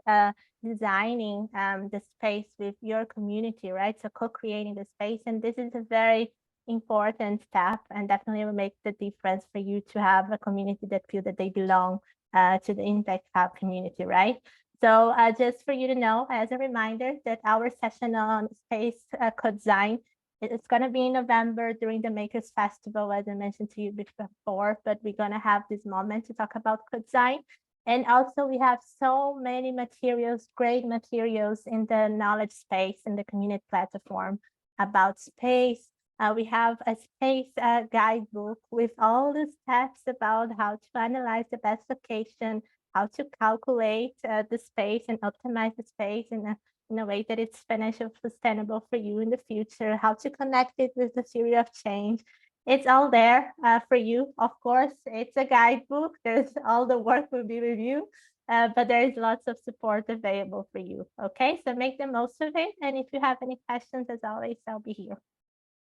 designing the space with your community, right? So co-creating the space. And this is a very important step, and definitely will make the difference for you to have a community that feel that they belong to the Impact Hub community, right? So just for you to know, as a reminder, that our session on space co-design, it's going to be in November during the Makers Festival, as I mentioned to you before, but we're going to have this moment to talk about co-design. And also we have so many materials, great materials in the knowledge space in the community platform about space. We have a space guidebook with all the steps about how to analyze the best location, how to calculate the space and optimize the space in a way that it's financially sustainable for you in the future, how to connect it with the theory of change. It's all there for you. Of course, it's a guidebook. There's all the work will be with you, but there is lots of support available for you. Okay, so make the most of it. And if you have any questions, as always, I'll be here.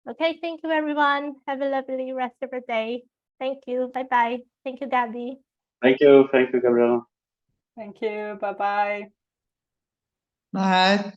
Okay, thank you, everyone. Have a lovely rest of your day. Thank you. Bye-bye. Thank you, Gabby. Thank you, Gabriela. Thank you. Bye-bye. Bye.